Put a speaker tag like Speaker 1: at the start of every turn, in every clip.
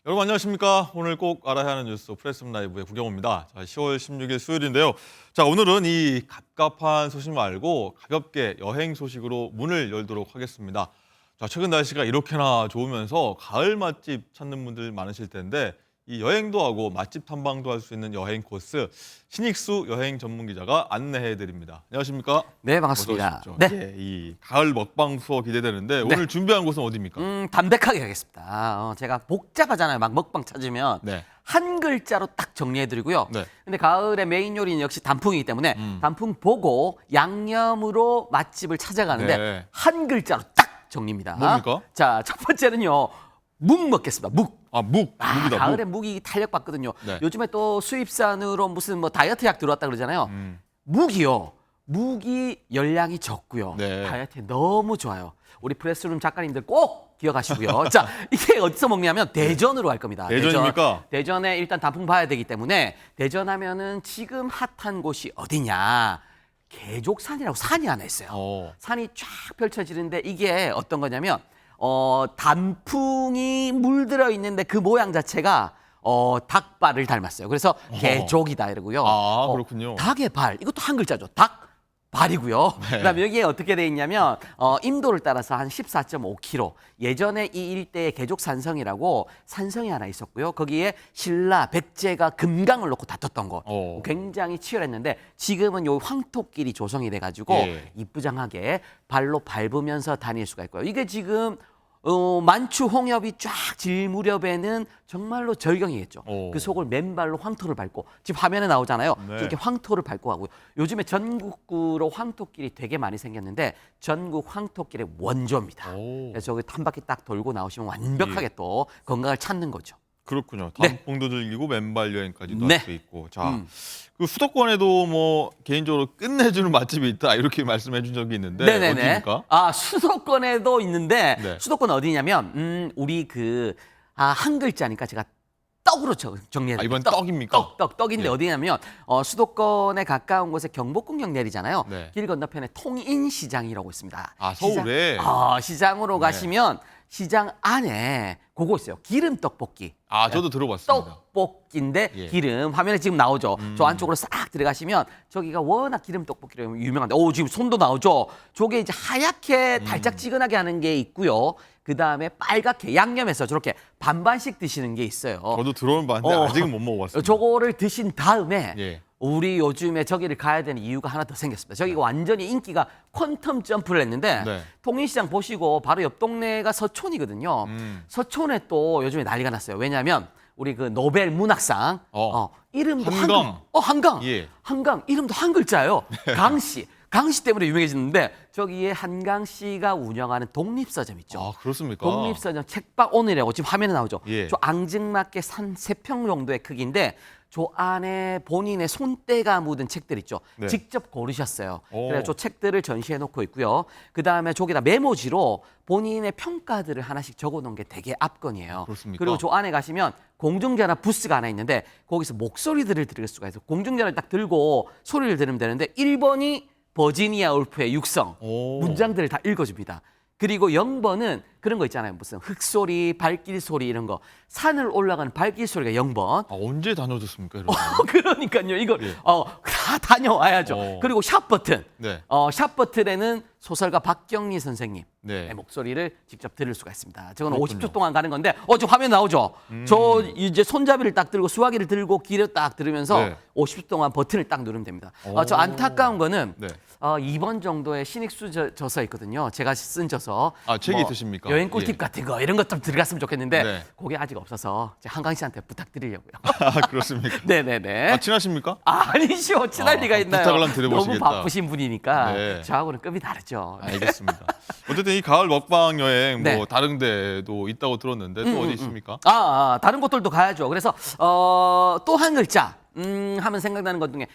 Speaker 1: 여러분 안녕하십니까? 오늘 꼭 알아야 하는 뉴스 프레스룸 라이브의 구경호입니다. 자, 10월 16일 수요일인데요. 자, 오늘은 이 갑갑한 소식 말고 가볍게 여행 소식으로 문을 열도록 하겠습니다. 자, 최근 날씨가 이렇게나 좋으면서 가을 맛집 찾는 분들 많으실 텐데 이 여행도 하고 맛집 탐방도 할 수 있는 여행 코스 신익수 여행 전문 기자가 안내해 드립니다. 안녕하십니까?
Speaker 2: 네, 반갑습니다.
Speaker 1: 어서 오십시오.
Speaker 2: 네.
Speaker 1: 예, 이 가을 먹방 투어 기대되는데 오늘 준비한 곳은 어디입니까?
Speaker 2: 담백하게 하겠습니다. 제가 복잡하잖아요. 막 먹방 찾으면
Speaker 1: 네.
Speaker 2: 한 글자로 딱 정리해드리고요.
Speaker 1: 네.
Speaker 2: 근데 가을의 메인 요리는 역시 단풍이기 때문에 단풍 보고 양념으로 맛집을 찾아가는데
Speaker 1: 네.
Speaker 2: 한 글자로 딱 정리입니다.
Speaker 1: 뭡니까?
Speaker 2: 자, 첫 번째는요. 묵 먹겠습니다. 묵.
Speaker 1: 아, 묵이다.
Speaker 2: 가을에 묵이 탄력받거든요.
Speaker 1: 네.
Speaker 2: 요즘에 또 수입산으로 무슨 뭐 다이어트 약 들어왔다 그러잖아요. 묵이요. 묵이 열량이 적고요.
Speaker 1: 네.
Speaker 2: 다이어트에 너무 좋아요. 우리 프레스룸 작가님들 꼭 기억하시고요. 자, 이게 어디서 먹냐면 대전으로 갈 겁니다.
Speaker 1: 대전입니까?
Speaker 2: 대전에 일단 단풍 봐야 되기 때문에 대전 하면은 지금 핫한 곳이 어디냐. 계족산이라고 산이 하나 있어요. 산이 쫙 펼쳐지는데 이게 어떤 거냐면 단풍이 물들어 있는데 그 모양 자체가 닭발을 닮았어요. 그래서 개족이다 이러고요.
Speaker 1: 아, 그렇군요.
Speaker 2: 닭의 발, 이것도 한 글자죠. 닭발이고요.
Speaker 1: 네.
Speaker 2: 그다음에 여기에 어떻게 돼 있냐면 임도를 따라서 한 14.5km. 예전에 이 일대에 개족산성이라고 산성이 하나 있었고요. 거기에 신라, 백제가 금강을 놓고 다퉜던 곳. 굉장히 치열했는데 지금은 요 황토길이 조성이 돼가지고
Speaker 1: 예.
Speaker 2: 이쁘장하게 발로 밟으면서 다닐 수가 있고요. 이게 지금 만추 홍엽이 쫙 질 무렵에는 정말로 절경이겠죠. 그 속을 맨발로 황토를 밟고 지금 화면에 나오잖아요.
Speaker 1: 네.
Speaker 2: 이렇게 황토를 밟고 가고요. 요즘에 전국구로 황토길이 되게 많이 생겼는데 전국 황토길의 원조입니다. 그래서 저기 한 바퀴 딱 돌고 나오시면 완벽하게 또 건강을 찾는 거죠.
Speaker 1: 그렇군요.
Speaker 2: 네.
Speaker 1: 단풍도 즐기고 맨발 여행까지도
Speaker 2: 네.
Speaker 1: 할 수 있고. 자, 그 수도권에도 뭐 개인적으로 끝내주는 맛집이 있다 이렇게 말씀해 준 적이 있는데
Speaker 2: 네네네.
Speaker 1: 어디입니까?
Speaker 2: 아, 수도권에도 있는데
Speaker 1: 네.
Speaker 2: 수도권 어디냐면 우리 한 글자니까 제가 떡으로 정리해드릴게요.
Speaker 1: 이번 떡입니까?
Speaker 2: 떡인데
Speaker 1: 예.
Speaker 2: 어디냐면 수도권에 가까운 곳에 경복궁역 내리잖아요.
Speaker 1: 네.
Speaker 2: 길 건너편에 통인시장이라고 있습니다.
Speaker 1: 아, 서울에?
Speaker 2: 시장으로
Speaker 1: 네.
Speaker 2: 가시면 시장 안에 그거 있어요. 기름 떡볶이.
Speaker 1: 아, 저도 들어봤습니다.
Speaker 2: 떡볶이인데
Speaker 1: 예.
Speaker 2: 기름 화면에 지금 나오죠. 저 안쪽으로 싹 들어가시면 저기가 워낙 기름 떡볶이로 유명한데 지금 손도 나오죠. 저게 이제 하얗게 달짝지근하게 하는 게 있고요. 그 다음에 빨갛게 양념해서 저렇게 반반씩 드시는 게 있어요.
Speaker 1: 저도 들어는 봤는데 아직은 못 먹어봤습니다.
Speaker 2: 저거를 드신 다음에
Speaker 1: 예.
Speaker 2: 우리 요즘에 저기를 가야 되는 이유가 하나 더 생겼습니다. 저기가 완전히 인기가 퀀텀 점프를 했는데
Speaker 1: 네.
Speaker 2: 통인시장 보시고 바로 옆 동네가 서촌이거든요. 서촌에 또 요즘에 난리가 났어요. 왜냐하면 우리 그 노벨 문학상 이름도
Speaker 1: 한강.
Speaker 2: 한강.
Speaker 1: 예.
Speaker 2: 한강 이름도 한 글자예요. 강씨 때문에 유명해졌는데 저기에 한강 씨가 운영하는 독립서점 있죠.
Speaker 1: 아, 그렇습니까?
Speaker 2: 독립서점 책방 오늘이라고 지금 화면에 나오죠.
Speaker 1: 예.
Speaker 2: 저 앙증맞게 산 3평 정도의 크기인데 저 안에 본인의 손때가 묻은 책들 있죠.
Speaker 1: 네.
Speaker 2: 직접 고르셨어요.
Speaker 1: 오.
Speaker 2: 그래서 저 책들을 전시해 놓고 있고요. 그다음에 저기다 메모지로 본인의 평가들을 하나씩 적어 놓은 게 되게 압권이에요.
Speaker 1: 그렇습니까?
Speaker 2: 그리고 저 안에 가시면 공중전화 부스가 하나 있는데 거기서 목소리들을 들을 수가 있어요. 공중전화를 딱 들고 소리를 들으면 되는데 1번이 버지니아 울프의 육성 문장들을 다 읽어줍니다. 그리고 0번은 그런 거 있잖아요. 무슨 흙소리, 발길 소리 이런 거. 산을 올라가는 발길 소리가 0번.
Speaker 1: 아, 언제 다녀오셨습니까? 이런 거?
Speaker 2: 그러니까요. 이걸
Speaker 1: 예.
Speaker 2: 다 다녀와야죠. 그리고 샵 버튼.
Speaker 1: 네.
Speaker 2: 샵 버튼에는 소설가 박경리 선생님
Speaker 1: 네.
Speaker 2: 목소리를 직접 들을 수가 있습니다. 저거는
Speaker 1: 그렇군요.
Speaker 2: 50초 동안 가는 건데 저 화면 나오죠. 저 이제 손잡이를 딱 들고 수화기를 들고 길을 딱 들으면서
Speaker 1: 네.
Speaker 2: 50초 동안 버튼을 딱 누르면 됩니다. 저 안타까운 거는
Speaker 1: 네.
Speaker 2: 2번 정도의 신익수 저서 있거든요. 제가 쓴 저서.
Speaker 1: 아, 책이 있으십니까?
Speaker 2: 여행 꿀팁
Speaker 1: 예.
Speaker 2: 같은 거 이런 것 좀 들어갔으면 좋겠는데
Speaker 1: 네.
Speaker 2: 그게 아직 없어서 제가 한강 씨한테 부탁드리려고요.
Speaker 1: 아, 그렇습니까?
Speaker 2: 네네네.
Speaker 1: 아, 친하십니까?
Speaker 2: 아니죠. 친할 리가 있나요?
Speaker 1: 부탁을 한번 드려보시겠다.
Speaker 2: 너무 바쁘신 분이니까
Speaker 1: 네.
Speaker 2: 저하고는 급이 다르죠.
Speaker 1: 알겠습니다. 어쨌든 이 가을 먹방 여행 뭐
Speaker 2: 네.
Speaker 1: 다른 데도 있다고 들었는데 또 어디 있습니까?
Speaker 2: 다른 곳들도 가야죠. 그래서 또 한 글자 하면 생각나는 것 중에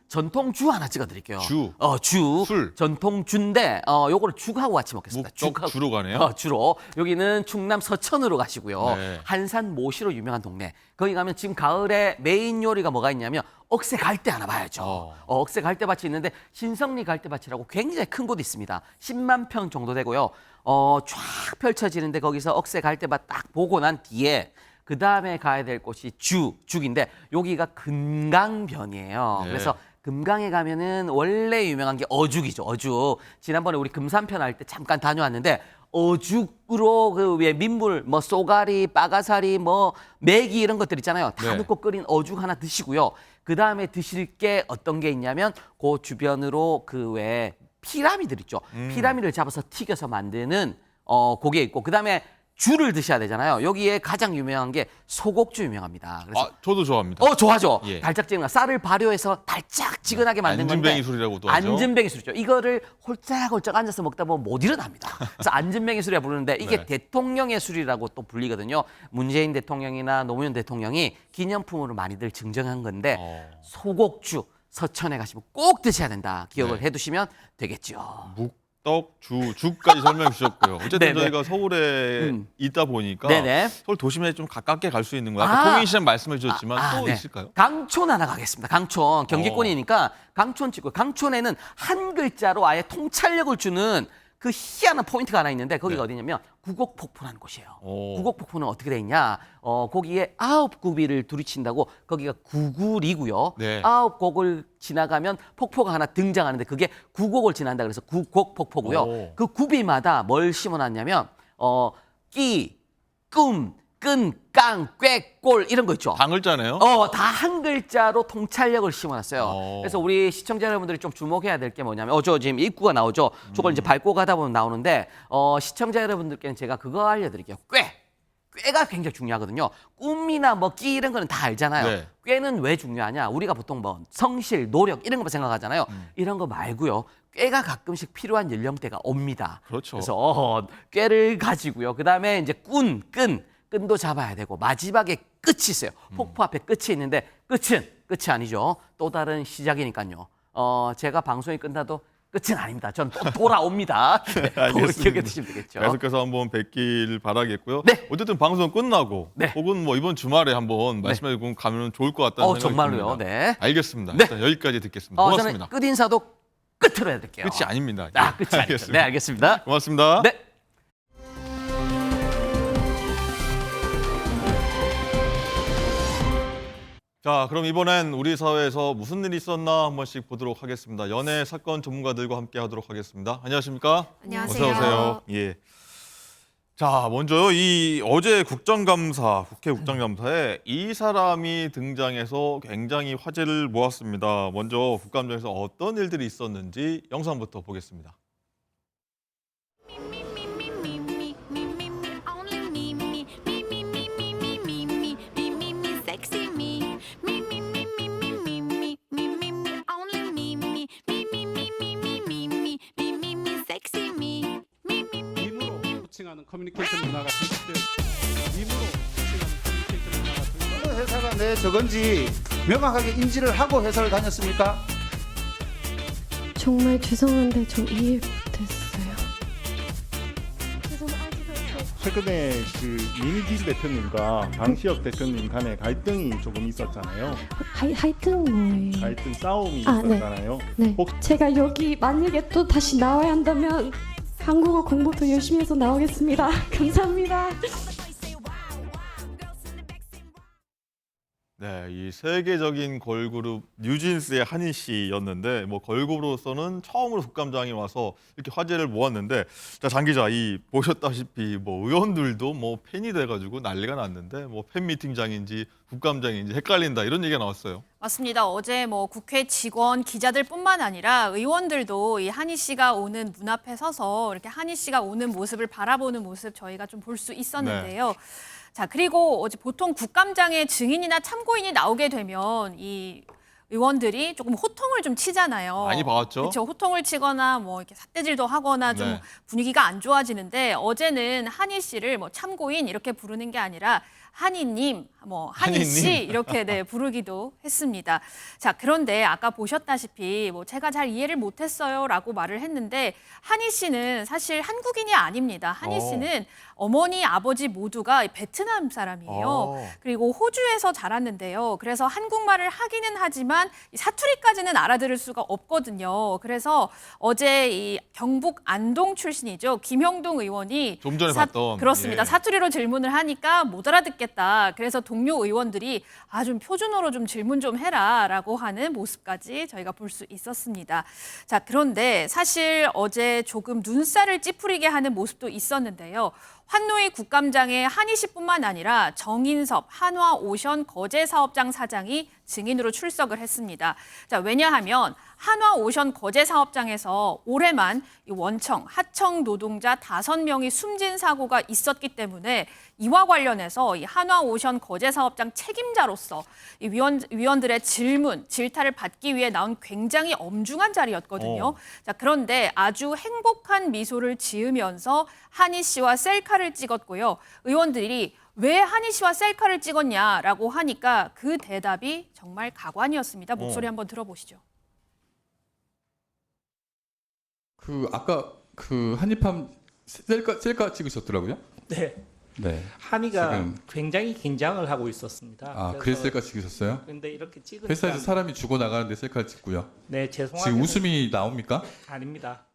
Speaker 2: 전통주 하나 찍어드릴게요. 주.
Speaker 1: 술.
Speaker 2: 전통주인데 요거를 죽하고 같이 먹겠습니다.
Speaker 1: 묵떡 주로 가네요.
Speaker 2: 주로. 여기는 충남 서천으로 가시고요.
Speaker 1: 네.
Speaker 2: 한산 모시로 유명한 동네. 거기 가면 지금 가을에 메인 요리가 뭐가 있냐면 억새 갈대 하나 봐야죠. 억새 갈대밭이 있는데 신성리 갈대밭이라고 굉장히 큰 곳이 있습니다. 10만 평 정도 되고요. 쫙 펼쳐지는데 거기서 억새 갈대밭 딱 보고 난 뒤에 그 다음에 가야 될 곳이 죽인데 여기가 금강변이에요.
Speaker 1: 네.
Speaker 2: 그래서 금강에 가면은 원래 유명한 게 어죽이죠. 어죽. 지난번에 우리 금산편 할 때 잠깐 다녀왔는데 어죽으로 그 위에 민물, 뭐 쏘가리, 빠가사리, 뭐 메기 이런 것들 있잖아요. 다
Speaker 1: 네.
Speaker 2: 넣고 끓인 어죽 하나 드시고요. 그 다음에 드실 게 어떤 게 있냐면 그 주변으로 그 외에 피라미들 있죠. 피라미드를 잡아서 튀겨서 만드는 그게 있고 그 다음에 ጁ를 드셔야 되잖아요. 여기에 가장 유명한 게 소곡주 유명합니다. 그래서
Speaker 1: 아, 저도 좋아합니다.
Speaker 2: 좋아죠.
Speaker 1: 예.
Speaker 2: 달짝지근한 쌀을 발효해서 달짝지근하게 만든 건데
Speaker 1: 안진뱅이 술이라고도 하죠.
Speaker 2: 안진뱅이 술이죠. 이거를 홀짝홀짝 앉아서 먹다 보면 못 일어납니다. 그래서 안진뱅이 술이라 부르는데 이게
Speaker 1: 네.
Speaker 2: 대통령의 술이라고 또 불리거든요. 문재인 대통령이나 노무현 대통령이 기념품으로 많이들 증정한 건데 소곡주 서천에 가시면 꼭 드셔야 된다. 기억을
Speaker 1: 네.
Speaker 2: 해두시면 되겠죠.
Speaker 1: 묵떡, 죽까지 설명해 주셨고요. 어쨌든
Speaker 2: 네네.
Speaker 1: 저희가 서울에 있다 보니까
Speaker 2: 네네.
Speaker 1: 서울 도심에 좀 가깝게 갈 수 있는 거. 아까
Speaker 2: 아.
Speaker 1: 통인시장 말씀해 주셨지만 또
Speaker 2: 네.
Speaker 1: 있을까요?
Speaker 2: 강촌 하나 가겠습니다. 강촌. 경기권이니까 강촌 찍고 강촌에는 한 글자로 아예 통찰력을 주는 그 희한한 포인트가 하나 있는데 거기가
Speaker 1: 네.
Speaker 2: 어디냐면 구곡폭포라는 곳이에요.
Speaker 1: 오.
Speaker 2: 구곡폭포는 어떻게 돼 있냐? 거기에 9구비를 두리친다고 거기가 구굴이고요.
Speaker 1: 네.
Speaker 2: 9곡을 지나가면 폭포가 하나 등장하는데 그게 9곡을 지난다 그래서 구곡폭포고요.
Speaker 1: 오.
Speaker 2: 그 구비마다 뭘 심어놨냐면 끼, 꿈, 끈, 깡, 꾀, 꼴 이런 거 있죠.
Speaker 1: 당글자네요.
Speaker 2: 다 한 글자로 통찰력을 심어놨어요. 그래서 우리 시청자 여러분들이 좀 주목해야 될 게 뭐냐면, 저 지금 입구가 나오죠. 저걸 이제 밟고 가다 보면 나오는데, 시청자 여러분들께는 제가 그거 알려드릴게요. 꾀가 굉장히 중요하거든요. 꿈이나 뭐 끼 이런 거는 다 알잖아요.
Speaker 1: 네.
Speaker 2: 꾀는 왜 중요하냐? 우리가 보통 뭐 성실, 노력 이런 것만 생각하잖아요. 이런 거 말고요. 꾀가 가끔씩 필요한 연령대가 옵니다.
Speaker 1: 그렇죠.
Speaker 2: 그래서 꾀를 가지고요. 그 다음에 이제 끈도 잡아야 되고 마지막에 끝이 있어요. 폭포 앞에 끝이 있는데 끝이 아니죠. 또 다른 시작이니까요. 제가 방송이 끝나도 끝은 아닙니다. 전 또 돌아옵니다. 그걸
Speaker 1: 알겠습니다.
Speaker 2: 기억해 두시면 되겠죠.
Speaker 1: 계속해서 한번 뵙길 바라겠고요.
Speaker 2: 네.
Speaker 1: 어쨌든 방송 끝나고
Speaker 2: 네.
Speaker 1: 혹은 뭐 이번 주말에 한번 말씀해 주고 가면 좋을 것 같다는 생각이
Speaker 2: 정말로요.
Speaker 1: 듭니다.
Speaker 2: 네.
Speaker 1: 알겠습니다.
Speaker 2: 네.
Speaker 1: 일단 여기까지 듣겠습니다.
Speaker 2: 저는
Speaker 1: 고맙습니다.
Speaker 2: 끝 인사도 끝으로 해야 될게요.
Speaker 1: 끝이 아닙니다.
Speaker 2: 끝이 아니죠.
Speaker 1: 알겠습니다.
Speaker 2: 네, 알겠습니다.
Speaker 1: 고맙습니다.
Speaker 2: 네.
Speaker 1: 자, 그럼 이번엔 우리 사회에서 무슨 일이 있었나 한 번씩 보도록 하겠습니다. 연예 사건 전문가들과 함께 하도록 하겠습니다. 안녕하십니까?
Speaker 3: 안녕하세요.
Speaker 1: 어서 오세요. 예. 자, 먼저 이 어제 국정감사, 국회 국정감사에 이 사람이 등장해서 굉장히 화제를 모았습니다. 먼저 국감장에서 어떤 일들이 있었는지 영상부터 보겠습니다.
Speaker 4: Me, me, me, me, me, me, me, me, only me, me, me, me, me, me, me, me, me, me, me, me, sexy me. Me, me, me, me, me, me, me, me, me, me, only me, me, me, me, me, me, me, me, me, me, me, me, sexy me. Me, me, me,
Speaker 5: 밈으로 호칭하는 커뮤니케이션 문화가 정착되어 있습니다. 밈으로 호칭하는 커뮤니케이션 문화가 정착되어
Speaker 6: 어느 회사가 내 저건지 명확하게 인지를 하고 회사를 다녔습니까?
Speaker 3: 정말 죄송한데 저 이해 못했어요.
Speaker 7: 최근에 그 이미지 대표님과 방시혁 대표님 간의 갈등이 조금 있었잖아요.
Speaker 3: 하여튼 뭐예요?
Speaker 7: 갈등 싸움이
Speaker 3: 아, 네.
Speaker 7: 있었잖아요.
Speaker 3: 네.
Speaker 7: 혹-
Speaker 3: 제가 여기 만약에 또 다시 나와야 한다면 한국어 공부 더 열심히 해서 나오겠습니다. 감사합니다.
Speaker 1: 네, 이 세계적인 걸그룹 뉴진스의 한희 씨였는데 뭐 걸그룹으로서는 처음으로 국감장에 와서 이렇게 화제를 모았는데 자, 장 기자 이 보셨다시피 뭐 의원들도 뭐 팬이 돼가지고 난리가 났는데 뭐 팬미팅장인지 국감장인지 헷갈린다 이런 얘기가 나왔어요.
Speaker 8: 맞습니다. 어제 뭐 국회 직원, 기자들뿐만 아니라 의원들도 이 한희 씨가 오는 문 앞에 서서 이렇게 한희 씨가 오는 모습을 바라보는 모습 저희가 좀 볼 수 있었는데요. 자, 그리고 어제 보통 국감장에 증인이나 참고인이 나오게 되면 이 의원들이 조금 호통을 좀 치잖아요.
Speaker 1: 많이 봐왔죠?
Speaker 8: 그렇죠. 호통을 치거나 뭐 이렇게 삿대질도 하거나 좀
Speaker 1: 네.
Speaker 8: 분위기가 안 좋아지는데 어제는 한희 씨를 뭐 참고인 이렇게 부르는 게 아니라 한희님, 뭐 한희 씨
Speaker 1: 한희님.
Speaker 8: 이렇게 네, 부르기도 했습니다. 자, 그런데 아까 보셨다시피 뭐 제가 잘 이해를 못했어요라고 말을 했는데 한희 씨는 사실 한국인이 아닙니다. 한희 씨는 어머니, 아버지 모두가 베트남 사람이에요. 그리고 호주에서 자랐는데요. 그래서 한국말을 하기는 하지만 이 사투리까지는 알아들을 수가 없거든요. 그래서 어제 이 경북 안동 출신이죠. 김형동 의원이
Speaker 1: 좀 전에 봤던,
Speaker 8: 그렇습니다.
Speaker 1: 예.
Speaker 8: 사투리로 질문을 하니까 못 알아듣게 있겠다. 그래서 동료 의원들이 좀 표준어로 좀 질문 좀 해라라고 하는 모습까지 저희가 볼 수 있었습니다. 자, 그런데 사실 어제 조금 눈살을 찌푸리게 하는 모습도 있었는데요. 환노위 국감장에 한희씨뿐만 아니라 정인섭 한화오션 거제사업장 사장이 증인으로 출석을 했습니다. 자, 왜냐하면 한화오션 거제사업장에서 올해만 이 원청, 하청 노동자 5명이 숨진 사고가 있었기 때문에 이와 관련해서 이 한화오션 거제사업장 책임자로서 이 위원들의 질문, 질타를 받기 위해 나온 굉장히 엄중한 자리였거든요. 자, 그런데 아주 행복한 미소를 지으면서 한희 씨와 셀카를 찍었고요. 의원들이 왜 한희 씨와 셀카를 찍었냐라고 하니까 그 대답이 정말 가관이었습니다. 목소리 한번 들어보시죠.
Speaker 9: 아까 한입함 셀카 찍으셨더라고요?
Speaker 10: 네.
Speaker 9: 네.
Speaker 10: 한이가
Speaker 9: 지금
Speaker 10: 굉장히 긴장을 하고 있었습니다.
Speaker 9: 그래서 셀카 찍으셨어요?
Speaker 10: 근데 이렇게 찍으니까
Speaker 9: 회사에서 사람이 죽어 나가는데 셀카를 찍고요.
Speaker 10: 네, 죄송합니다.
Speaker 9: 지금 웃음이 나옵니까?
Speaker 10: 아닙니다.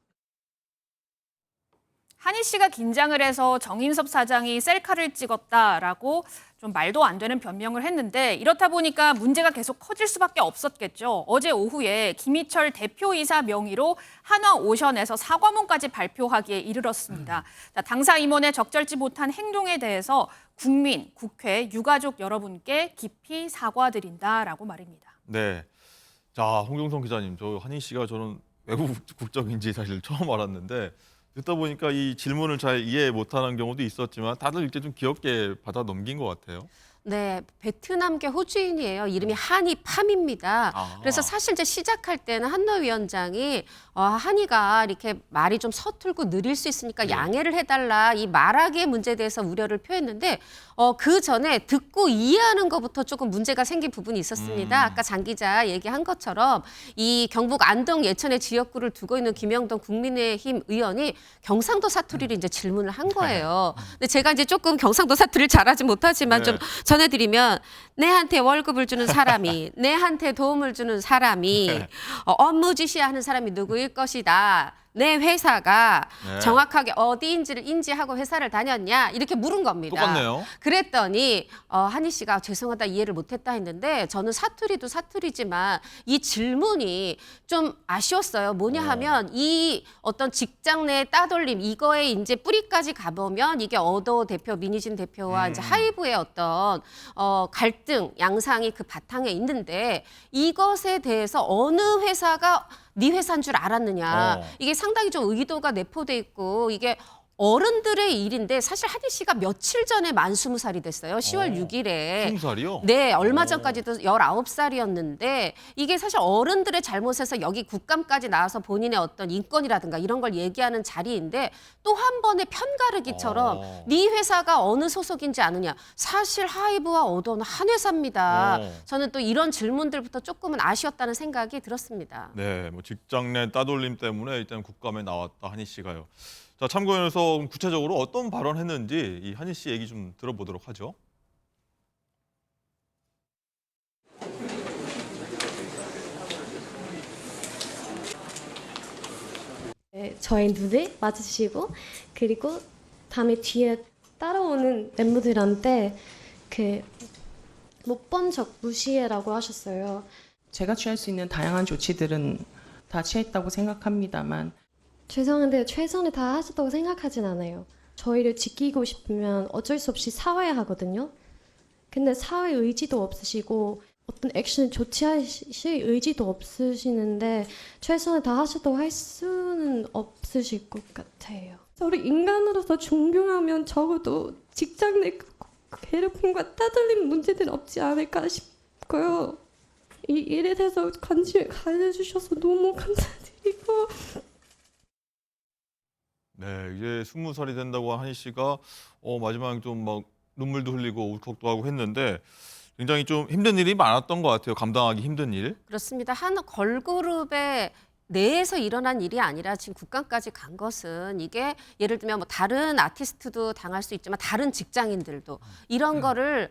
Speaker 8: 한희 씨가 긴장을 해서 정인섭 사장이 셀카를 찍었다라고 좀 말도 안 되는 변명을 했는데 이렇다 보니까 문제가 계속 커질 수밖에 없었겠죠. 어제 오후에 김희철 대표이사 명의로 한화오션에서 사과문까지 발표하기에 이르렀습니다. 자, 당사 임원의 적절치 못한 행동에 대해서 국민, 국회, 유가족 여러분께 깊이 사과드린다라고 말입니다.
Speaker 1: 네. 자, 홍종성 기자님, 저 한희 씨가 저는 외국 국적인지 사실 처음 알았는데 듣다 보니까 이 질문을 잘 이해 못하는 경우도 있었지만 다들 이렇게 좀 귀엽게 받아 넘긴 것 같아요.
Speaker 11: 네, 베트남계 호주인이에요. 이름이 한이팜입니다. 그래서 사실 이제 시작할 때는 한노위원장이 한이가 이렇게 말이 좀 서툴고 느릴 수 있으니까 양해를 해달라 이 말하기의 문제에 대해서 우려를 표했는데 그 전에 듣고 이해하는 것부터 조금 문제가 생긴 부분이 있었습니다. 아까 장 기자 얘기한 것처럼 이 경북 안동 예천의 지역구를 두고 있는 김영동 국민의힘 의원이 경상도 사투리를 이제 질문을 한 거예요. 근데 제가 이제 조금 경상도 사투리를 잘하지 못하지만 좀 전해드리면 내한테 월급을 주는 사람이 내한테 도움을 주는 사람이 업무 지시하는 사람이 누구일 것이다. 내 회사가 정확하게 어디인지를 인지하고 회사를 다녔냐 이렇게 물은 겁니다.
Speaker 1: 똑같네요.
Speaker 11: 그랬더니 한희 씨가 죄송하다 이해를 못했다 했는데 저는 사투리도 사투리지만 이 질문이 좀 아쉬웠어요. 뭐냐 하면 이 어떤 직장 내 따돌림 이거에 이제 뿌리까지 가보면 이게 어도 대표 민희진 대표와 이제 하이브의 어떤 갈등 양상이 그 바탕에 있는데 이것에 대해서 어느 회사가 네 회사인 줄 알았느냐. 이게 상당히 좀 의도가 내포돼 있고 이게 어른들의 일인데 사실 한희 씨가 며칠 전에 만 20살이 됐어요. 10월 6일에.
Speaker 1: 20살이요?
Speaker 11: 네, 얼마 전까지도 19살이었는데 이게 사실 어른들의 잘못에서 여기 국감까지 나와서 본인의 어떤 인권이라든가 이런 걸 얘기하는 자리인데 또 한 번의 편가르기처럼 네 회사가 어느 소속인지 아느냐. 사실 하이브와 어도는 한 회사입니다. 저는 또 이런 질문들부터 조금은 아쉬웠다는 생각이 들었습니다.
Speaker 1: 네, 뭐 직장 내 따돌림 때문에 일단 국감에 나왔다 한희 씨가요. 자, 참고연에서 구체적으로 어떤 발언했는지 이 한희 씨 얘기 좀 들어보도록 하죠.
Speaker 3: 네, 저희 눈을 맞으시고 그리고 다음에 뒤에 따라오는 멤버들한테 못 본 적 무시해라고 하셨어요.
Speaker 12: 제가 취할 수 있는 다양한 조치들은 다 취했다고 생각합니다만
Speaker 3: 죄송한데 최선을 다하셨다고 생각하진 않아요. 저희를 지키고 싶으면 어쩔 수 없이 사와야 하거든요. 근데 사회 의지도 없으시고 어떤 액션을 조치하실 의지도 없으시는데 최선을 다하셨다고 할 수는 없으실 것 같아요. 저를 인간으로서 존경하면 적어도 직장 내 괴롭힘과 따돌림 문제는 없지 않을까 싶고요. 이 일에 대해서 관심을 가져주셔서 너무 감사드리고
Speaker 1: 네, 이제 20살이 된다고 한희 씨가 마지막에 좀 막 눈물도 흘리고 울컥도 하고 했는데 굉장히 좀 힘든 일이 많았던 것 같아요. 감당하기 힘든 일.
Speaker 11: 그렇습니다. 한 걸그룹의 내에서 일어난 일이 아니라 지금 국감까지 간 것은 이게 예를 들면 뭐 다른 아티스트도 당할 수 있지만 다른 직장인들도 이런 거를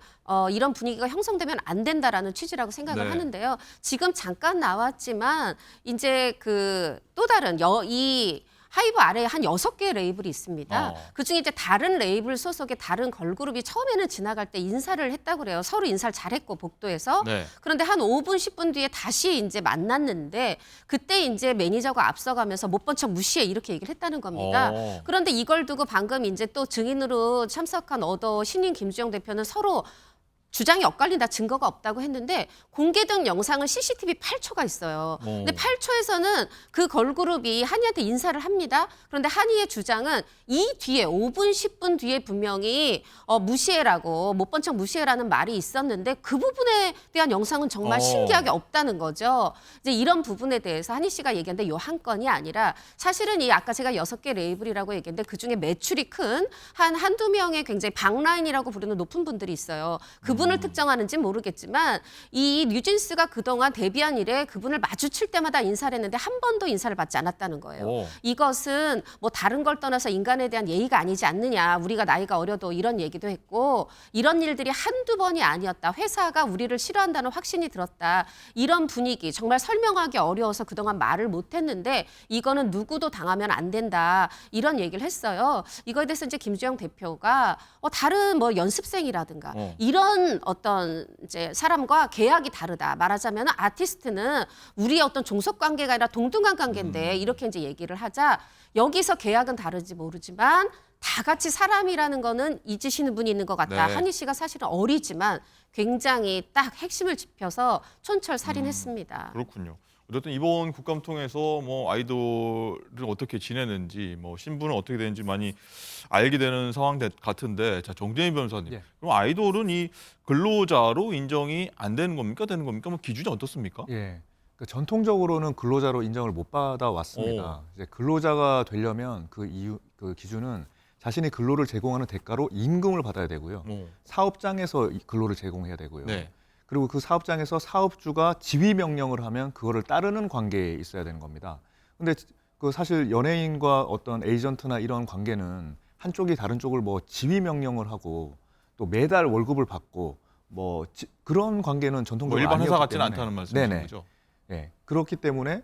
Speaker 11: 이런 분위기가 형성되면 안 된다라는 취지라고 생각을 하는데요. 지금 잠깐 나왔지만 이제 그 또 다른 이 하이브 아래에 한 6개의 레이블이 있습니다. 그중에 이제 다른 레이블 소속의 다른 걸그룹이 처음에는 지나갈 때 인사를 했다고 그래요. 서로 인사를 잘했고 복도에서.
Speaker 1: 네.
Speaker 11: 그런데 한 5분, 10분 뒤에 다시 이제 만났는데 그때 이제 매니저가 앞서가면서 못 본 척 무시해 이렇게 얘기를 했다는 겁니다. 그런데 이걸 두고 방금 이제 또 증인으로 참석한 신인 김주영 대표는 서로 주장이 엇갈린다, 증거가 없다고 했는데 공개된 영상은 CCTV 8초가 있어요. 근데 8초에서는 그 걸그룹이 한이한테 인사를 합니다. 그런데 한이의 주장은 이 뒤에 5분, 10분 뒤에 분명히 무시해라고, 못 본 척 무시해라는 말이 있었는데 그 부분에 대한 영상은 정말 신기하게 없다는 거죠. 이제 이런 부분에 대해서 한이 씨가 얘기했는데 요 한 건이 아니라 사실은 이 아까 제가 6개 레이블이라고 얘기했는데 그중에 매출이 큰 한두 명의 굉장히 박라인이라고 부르는 높은 분들이 있어요. 그분을 특정하는지 모르겠지만 이 뉴진스가 그동안 데뷔한 이래 그분을 마주칠 때마다 인사를 했는데 한 번도 인사를 받지 않았다는 거예요. 이것은 뭐 다른 걸 떠나서 인간에 대한 예의가 아니지 않느냐. 우리가 나이가 어려도 이런 얘기도 했고 이런 일들이 한두 번이 아니었다. 회사가 우리를 싫어한다는 확신이 들었다. 이런 분위기 정말 설명하기 어려워서 그동안 말을 못했는데 이거는 누구도 당하면 안 된다. 이런 얘기를 했어요. 이거에 대해서 이제 김주영 대표가 다른 뭐 연습생이라든가 이런 어떤 이제 사람과 계약이 다르다. 말하자면 아티스트는 우리의 어떤 종속 관계가 아니라 동등한 관계인데 이렇게 이제 얘기를 하자 여기서 계약은 다른지 모르지만 다 같이 사람이라는 거는 잊으시는 분이 있는 것 같다.
Speaker 1: 네.
Speaker 11: 한희 씨가 사실은 어리지만 굉장히 딱 핵심을 짚혀서 촌철살인했습니다.
Speaker 1: 그렇군요. 어쨌든 이번 국감 통해서 뭐 아이돌을 어떻게 지내는지, 뭐 신분은 어떻게 되는지 많이 알게 되는 상황 같은데, 자 정재인 변호사님,
Speaker 13: 예.
Speaker 1: 그럼 아이돌은 이 근로자로 인정이 안 되는 겁니까, 되는 겁니까? 뭐 기준이 어떻습니까?
Speaker 13: 예. 그 전통적으로는 근로자로 인정을 못 받아 왔습니다. 이제 근로자가 되려면 그 기준은 자신이 근로를 제공하는 대가로 임금을 받아야 되고요. 사업장에서 근로를 제공해야 되고요.
Speaker 1: 네.
Speaker 13: 그리고 그 사업장에서 사업주가 지휘 명령을 하면 그거를 따르는 관계에 있어야 되는 겁니다. 근데 그 사실 연예인과 어떤 에이전트나 이런 관계는 한쪽이 다른 쪽을 뭐 지휘 명령을 하고 또 매달 월급을 받고 뭐 그런 관계는 전통적으로
Speaker 1: 일반 회사
Speaker 13: 아니었기
Speaker 1: 같지는
Speaker 13: 때문에.
Speaker 1: 않다는 말씀이신
Speaker 13: 네네.
Speaker 1: 거죠?
Speaker 13: 예. 그렇기 때문에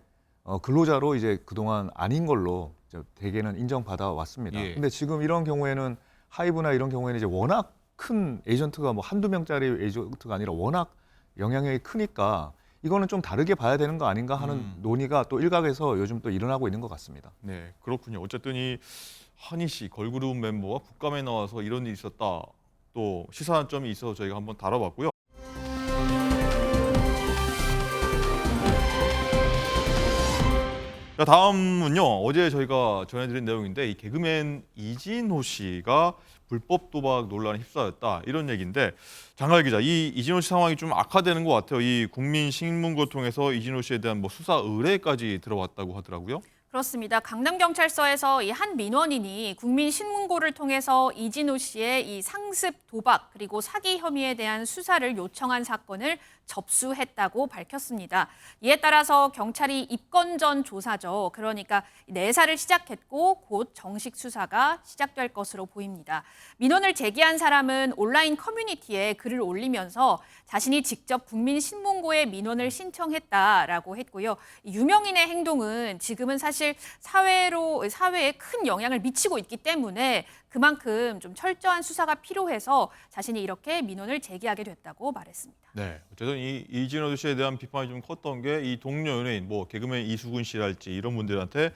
Speaker 13: 근로자로 이제 그동안 아닌 걸로 대개는 인정받아 왔습니다.
Speaker 1: 예.
Speaker 13: 근데 지금 이런 경우에는 하이브나 이런 경우에는 이제 워낙 큰 에이전트가 뭐 한두 명짜리 에이전트가 아니라 워낙 영향력이 크니까 이거는 좀 다르게 봐야 되는 거 아닌가 하는 논의가 또 일각에서 요즘 또 일어나고 있는 것 같습니다.
Speaker 1: 네, 그렇군요. 어쨌든 이 한희 씨 걸그룹 멤버가 국감에 나와서 이런 일이 있었다. 또 시사한 점이 있어서 저희가 한번 다뤄봤고요. 자, 다음은요. 어제 저희가 전해드린 내용인데 이 개그맨 이진호 씨가 불법 도박 논란에 휩싸였다. 이런 얘기인데 장갈 기자, 이 이진호 씨 상황이 좀 악화되는 것 같아요. 이 국민신문고 통해서 이진호 씨에 대한 뭐 수사 의뢰까지 들어왔다고 하더라고요.
Speaker 8: 그렇습니다. 강남경찰서에서 이 한 민원인이 국민신문고를 통해서 이진호 씨의 이 상습 도박 그리고 사기 혐의에 대한 수사를 요청한 사건을 접수했다고 밝혔습니다. 이에 따라서 경찰이 입건 전 조사죠. 그러니까 내사를 시작했고 곧 정식 수사가 시작될 것으로 보입니다. 민원을 제기한 사람은 온라인 커뮤니티에 글을 올리면서 자신이 직접 국민신문고에 민원을 신청했다라고 했고요. 유명인의 행동은 지금은 사실 사회에 큰 영향을 미치고 있기 때문에 그만큼 좀 철저한 수사가 필요해서 자신이 이렇게 민원을 제기하게 됐다고 말했습니다.
Speaker 1: 네, 어쨌든 이 이진호 씨에 대한 비판이 좀 컸던 게 이 동료 연예인, 뭐 개그맨 이수근 씨랄지 이런 분들한테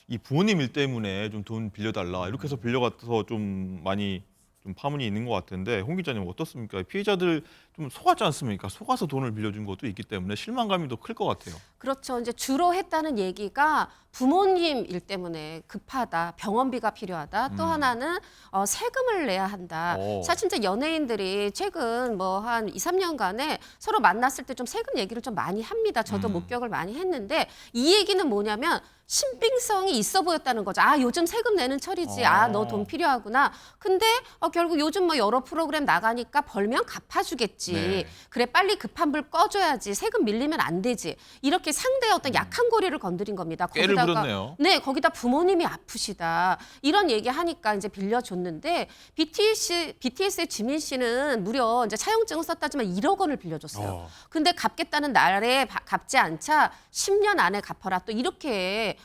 Speaker 1: 이 부모님 일 때문에 좀 돈 빌려달라 이렇게 해서 빌려가서 좀 많이 좀 파문이 있는 것 같은데 홍 기자님 어떻습니까? 피해자들 좀 속았지 않습니까? 속아서 돈을 빌려준 것도 있기 때문에 실망감이 더 클 것 같아요.
Speaker 11: 그렇죠. 이제 주로 했다는 얘기가 부모님 일 때문에 급하다, 병원비가 필요하다. 또 하나는 세금을 내야 한다. 사실 이제 연예인들이 최근 뭐 한 2, 3년간에 서로 만났을 때 좀 세금 얘기를 좀 많이 합니다. 저도 목격을 많이 했는데 이 얘기는 뭐냐면 신빙성이 있어 보였다는 거죠. 아, 요즘 세금 내는 철이지. 아, 너 돈 필요하구나. 근데 결국 요즘 뭐 여러 프로그램 나가니까 벌면 갚아주겠지. 해야지.
Speaker 1: 네.
Speaker 11: 그래 빨리 급한 불 꺼줘야지. 세금 밀리면 안 되지. 이렇게 상대의 어떤 약한 고리를 건드린 겁니다.
Speaker 1: 꾀를 부렸네요.
Speaker 11: 네, 거기다 부모님이 아프시다. 이런 얘기 하니까 이제 빌려줬는데 BTS의 지민 씨는 무려 이제 차용증을 썼다지만 1억 원을 빌려줬어요. 근데 갚겠다는 날에 갚지 않자 10년 안에 갚아라. 또 이렇게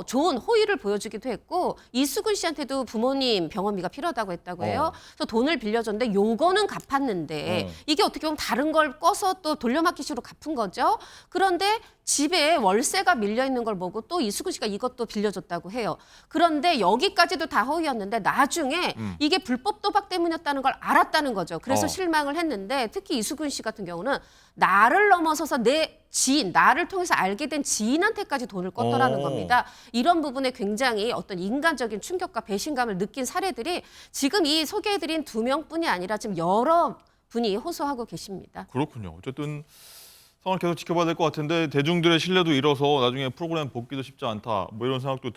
Speaker 11: 좋은 호의를 보여주기도 했고 이수근 씨한테도 부모님 병원비가 필요하다고 했다고 해요. 그래서 돈을 빌려줬는데 요거는 갚았는데 이게 어떻게 보면 다른 걸 꺼서 또 돌려막기식으로 갚은 거죠. 그런데 집에 월세가 밀려 있는 걸 보고 또 이수근 씨가 이것도 빌려줬다고 해요. 그런데 여기까지도 다 허위였는데 나중에 이게 불법 도박 때문이었다는 걸 알았다는 거죠. 그래서 실망을 했는데 특히 이수근 씨 같은 경우는 나를 넘어서서 내 지인, 나를 통해서 알게 된 지인한테까지 돈을 껐더라는 겁니다. 이런 부분에 굉장히 어떤 인간적인 충격과 배신감을 느낀 사례들이 지금 이 소개해드린 2명뿐이 아니라 지금 여러 분이 호소하고 계십니다.
Speaker 1: 그렇군요. 어쨌든 상황을 계속 지켜봐야 될 것 같은데 대중들의 신뢰도 잃어서 나중에 프로그램 복귀도 쉽지 않다. 뭐 이런 생각도.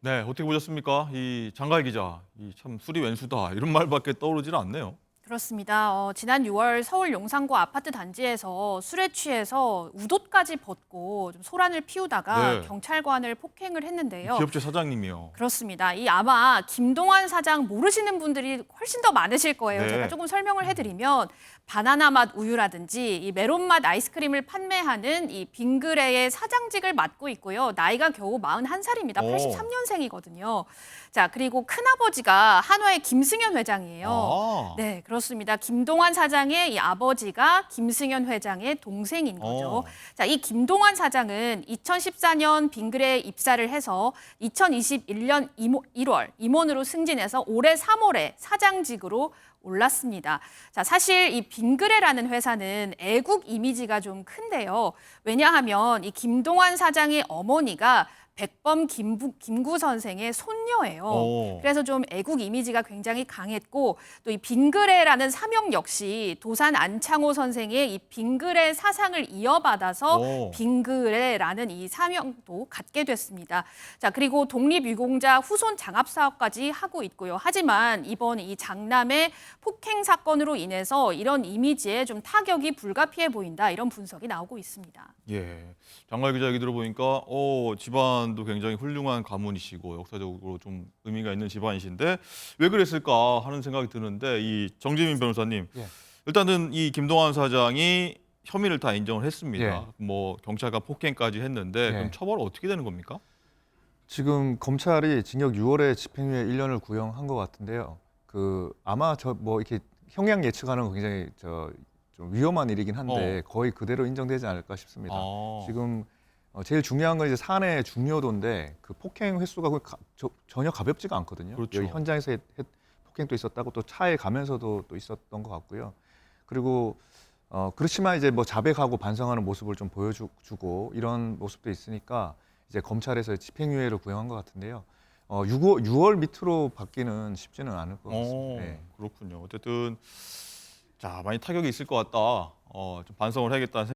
Speaker 1: 네, 어떻게 보셨습니까? 이 장가희 기자, 이 참 술이 웬수다 이런 말밖에 떠오르질 않네요.
Speaker 8: 그렇습니다. 지난 6월 서울 용산구 아파트 단지에서 술에 취해서 웃옷까지 벗고 좀 소란을 피우다가
Speaker 1: 네.
Speaker 8: 경찰관을 폭행을 했는데요.
Speaker 1: 기업체 사장님이요.
Speaker 8: 그렇습니다. 이 아마 김동완 사장 모르시는 분들이 훨씬 더 많으실 거예요.
Speaker 1: 네.
Speaker 8: 제가 조금 설명을 해드리면 바나나 맛 우유라든지 이 메론 맛 아이스크림을 판매하는 이 빙그레의 사장직을 맡고 있고요. 나이가 겨우 41살입니다. 83년생이거든요. 자, 그리고 큰아버지가 한화의 김승현 회장이에요. 네, 그렇습니다. 김동완 사장의 이 아버지가 김승현 회장의 동생인 거죠. 자, 이 김동완 사장은 2014년 빙그레에 입사를 해서 2021년 1월 임원으로 승진해서 올해 3월에 사장직으로 올랐습니다. 자, 사실 이 빙그레라는 회사는 애국 이미지가 좀 큰데요. 왜냐하면 이 김동완 사장의 어머니가 백범 김구 선생의 손녀예요. 그래서 좀 애국 이미지가 굉장히 강했고 또 이 빙그레라는 사명 역시 도산 안창호 선생의 이 빙그레 사상을 이어받아서 빙그레라는 이 사명도 갖게 됐습니다. 자, 그리고 독립유공자 후손 장합 사업까지 하고 있고요. 하지만 이번 이 장남의 폭행 사건으로 인해서 이런 이미지에 좀 타격이 불가피해 보인다. 이런 분석이 나오고 있습니다.
Speaker 1: 예, 장가희 기자 얘기 들어보니까 집안도 굉장히 훌륭한 가문이시고 역사적으로 좀 의미가 있는 집안이신데 왜 그랬을까 하는 생각이 드는데 이 정지민 변호사님, 일단은 이 김동완 사장이 혐의를 다 인정을 했습니다. 뭐 경찰과 폭행까지 했는데 그럼 처벌 어떻게 되는 겁니까?
Speaker 13: 지금 검찰이 징역 6월에 집행유예 1년을 구형한 것 같은데요. 아마 이렇게 형량 예측하는 건 굉장히 좀 위험한 일이긴 한데 거의 그대로 인정되지 않을까 싶습니다. 지금 제일 중요한 건 이제 사안의 중요도인데 그 폭행 횟수가 전혀 가볍지가 않거든요.
Speaker 1: 그렇죠.
Speaker 13: 여기 현장에서 폭행도 있었다고 또 차에 가면서도 또 있었던 것 같고요. 그리고 그렇지만 이제 뭐 자백하고 반성하는 모습을 좀 보여주고 이런 모습도 있으니까 이제 검찰에서 집행유예를 구형한 것 같은데요. 6월 밑으로 받기는 쉽지는 않을 것 같습니다. 네.
Speaker 1: 그렇군요. 어쨌든 자, 많이 타격이 있을 것 같다. 좀 반성을 해야겠다는 생각.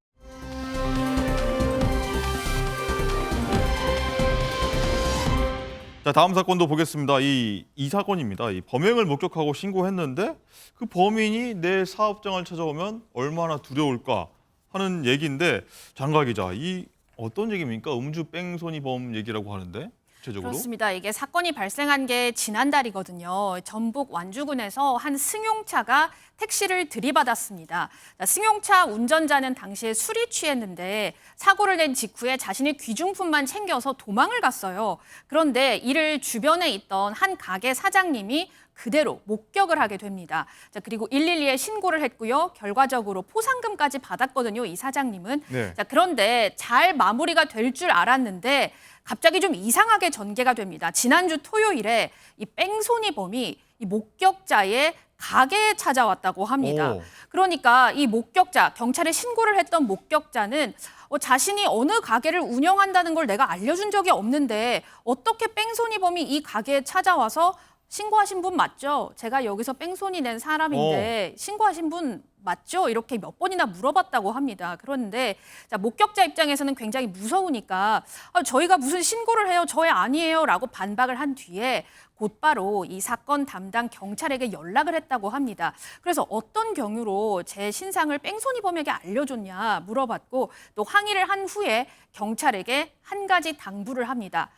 Speaker 1: 자, 다음 사건도 보겠습니다. 이 사건입니다. 이 범행을 목격하고 신고했는데 그 범인이 내 사업장을 찾아오면 얼마나 두려울까 하는 얘기인데 장가희 기자, 이 어떤 얘기입니까? 음주 뺑소니범 얘기라고 하는데 구체적으로?
Speaker 8: 그렇습니다. 이게 사건이 발생한 게 지난달이거든요. 전북 완주군에서 한 승용차가 택시를 들이받았습니다. 승용차 운전자는 당시에 술이 취했는데 사고를 낸 직후에 자신의 귀중품만 챙겨서 도망을 갔어요. 그런데 이를 주변에 있던 한 가게 사장님이 그대로 목격을 하게 됩니다. 자, 그리고 112에 신고를 했고요. 결과적으로 포상금까지 받았거든요. 이 사장님은. 자, 그런데 잘 마무리가 될 줄 알았는데 갑자기 좀 이상하게 전개가 됩니다. 지난주 토요일에 이 뺑소니범이 이 목격자의 가게에 찾아왔다고 합니다. 그러니까 이 목격자, 경찰에 신고를 했던 목격자는 자신이 어느 가게를 운영한다는 걸 내가 알려준 적이 없는데 어떻게 뺑소니범이 이 가게에 찾아와서 신고하신 분 맞죠? 제가 여기서 뺑소니 낸 사람인데 신고하신 분 맞죠? 이렇게 몇 번이나 물어봤다고 합니다. 그런데 자, 목격자 입장에서는 굉장히 무서우니까 저희가 무슨 신고를 해요? 저희 아니에요 라고 반박을 한 뒤에 곧바로 이 사건 담당 경찰에게 연락을 했다고 합니다. 그래서 어떤 경유로 제 신상을 뺑소니범에게 알려줬냐 물어봤고 또 항의를 한 후에 경찰에게 한 가지 당부를 합니다.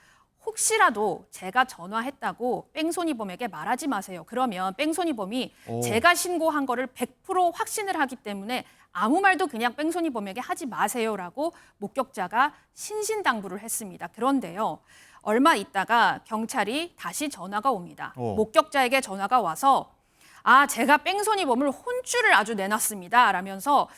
Speaker 8: 혹시라도 제가 전화했다고 뺑소니범에게 말하지 마세요. 그러면 뺑소니범이 제가 신고한 거를 100% 확신을 하기 때문에 아무 말도 그냥 뺑소니범에게 하지 마세요라고 목격자가 신신당부를 했습니다. 그런데요. 얼마 있다가 경찰이 다시 전화가 옵니다. 목격자에게 전화가 와서 제가 뺑소니범을 혼쭐을 아주 내놨습니다. 라면서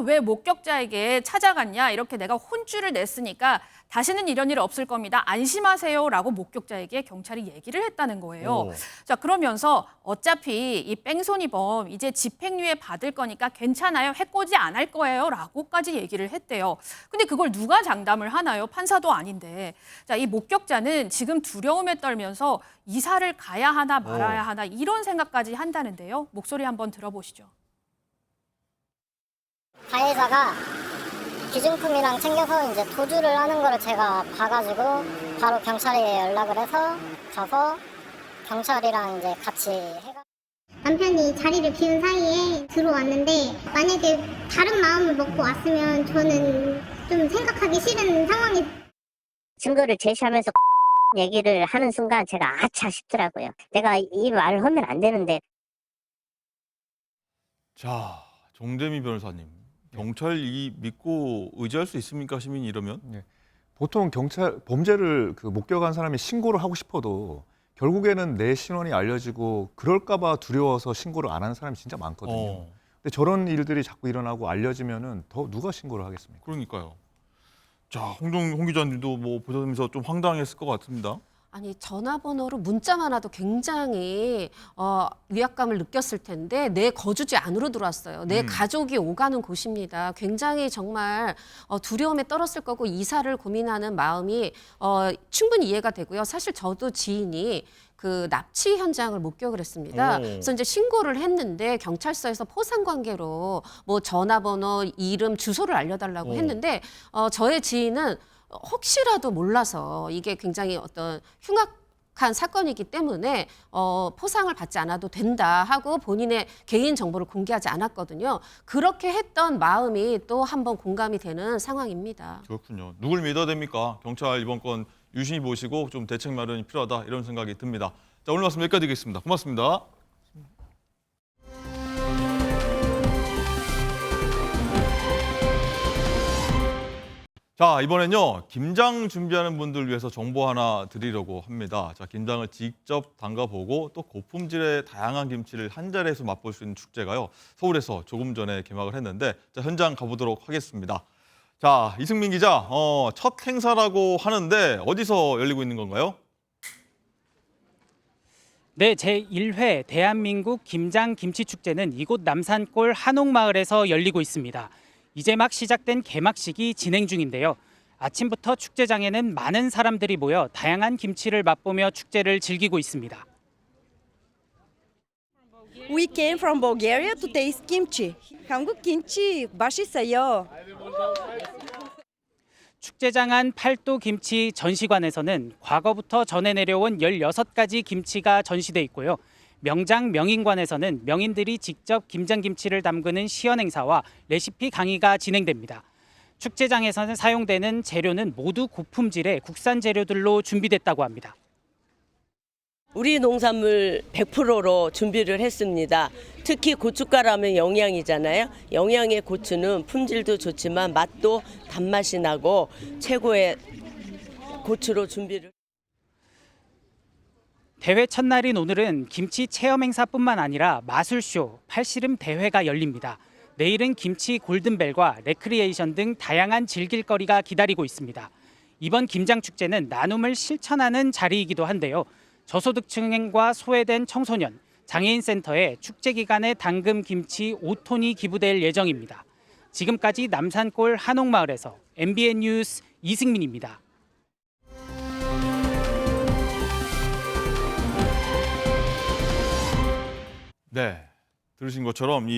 Speaker 8: 왜 목격자에게 찾아갔냐 이렇게 내가 혼쭐을 냈으니까 다시는 이런 일 없을 겁니다. 안심하세요 라고 목격자에게 경찰이 얘기를 했다는 거예요. 자, 그러면서 어차피 이 뺑소니범 이제 집행유예 받을 거니까 괜찮아요. 해코지 안 할 거예요 라고까지 얘기를 했대요. 근데 그걸 누가 장담을 하나요? 판사도 아닌데. 자, 이 목격자는 지금 두려움에 떨면서 이사를 가야 하나 말아야 하나 이런 생각까지 한다는데요. 목소리 한번 들어보시죠.
Speaker 14: 가해자가 기증품이랑 챙겨서 이제 도주를 하는 거를 제가 봐가지고 바로 경찰에 연락을 해서 가서 경찰이랑 이제 같이 해가.
Speaker 15: 남편이 자리를 비운 사이에 들어왔는데 만약에 다른 마음을 먹고 왔으면 저는 좀 생각하기 싫은 상황이.
Speaker 14: 증거를 제시하면서 얘기를 하는 순간 제가 아차 싶더라고요. 내가 이 말을 하면 안 되는데.
Speaker 1: 자, 정재미 변호사님. 경찰 이 믿고 의지할 수 있습니까? 시민이 이러면?
Speaker 13: 네. 보통 범죄를 목격한 사람이 신고를 하고 싶어도 결국에는 내 신원이 알려지고 그럴까봐 두려워서 신고를 안 하는 사람이 진짜 많거든요. 근데 저런 일들이 자꾸 일어나고 알려지면은 더 누가 신고를 하겠습니까?
Speaker 1: 그러니까요. 자, 홍 기자님도 뭐 보시면서 좀 황당했을 것 같습니다.
Speaker 11: 아니 전화번호로 문자만 와도 굉장히 위압감을 느꼈을 텐데 내 거주지 안으로 들어왔어요. 내 가족이 오가는 곳입니다. 굉장히 정말 두려움에 떨었을 거고 이사를 고민하는 마음이 충분히 이해가 되고요. 사실 저도 지인이 그 납치 현장을 목격을 했습니다. 그래서 이제 신고를 했는데 경찰서에서 포상 관계로 뭐 전화번호, 이름, 주소를 알려달라고 했는데 저의 지인은 혹시라도 몰라서 이게 굉장히 어떤 흉악한 사건이기 때문에 포상을 받지 않아도 된다 하고 본인의 개인 정보를 공개하지 않았거든요. 그렇게 했던 마음이 또 한 번 공감이 되는 상황입니다.
Speaker 1: 그렇군요. 누굴 믿어야 됩니까? 경찰 이번 건 유심히 보시고 좀 대책 마련이 필요하다 이런 생각이 듭니다. 자, 오늘 말씀 여기까지 드리겠습니다. 고맙습니다. 자, 이번엔요. 김장 준비하는 분들 위해서 정보 하나 드리려고 합니다. 자, 김장을 직접 담가보고 또 고품질의 다양한 김치를 한 자리에서 맛볼 수 있는 축제가요. 서울에서 조금 전에 개막을 했는데 자, 현장 가보도록 하겠습니다. 자, 이승민 기자, 첫 행사라고 하는데 어디서 열리고 있는 건가요?
Speaker 16: 네, 제1회 대한민국 김장 김치 축제는 이곳 남산골 한옥마을에서 열리고 있습니다. 이제 막 시작된 개막식이 진행 중인데요. 아침부터 축제장에는 많은 사람들이 모여 다양한 김치를 맛보며 축제를 즐기고 있습니다.
Speaker 17: We came from Bulgaria to taste kimchi. 한국 김치 맛있어요.
Speaker 16: 축제장 안 팔도 김치 전시관에서는 과거부터 전해 내려온 16가지 김치가 전시돼 있고요. 명장 명인관에서는 명인들이 직접 김장김치를 담그는 시연 행사와 레시피 강의가 진행됩니다. 축제장에서는 사용되는 재료는 모두 고품질의 국산 재료들로 준비됐다고 합니다.
Speaker 17: 우리 농산물 100%로 준비를 했습니다. 특히 고춧가루하면 영양이잖아요. 영양의 고추는 품질도 좋지만 맛도 단맛이 나고 최고의 고추로 준비를.
Speaker 16: 대회 첫날인 오늘은 김치 체험 행사뿐만 아니라 마술쇼, 팔씨름 대회가 열립니다. 내일은 김치 골든벨과 레크리에이션 등 다양한 즐길거리가 기다리고 있습니다. 이번 김장축제는 나눔을 실천하는 자리이기도 한데요. 저소득층과 소외된 청소년, 장애인 센터에 축제 기간에 담금 김치 5톤이 기부될 예정입니다. 지금까지 남산골 한옥마을에서 MBN 뉴스 이승민입니다.
Speaker 1: 네, 들으신 것처럼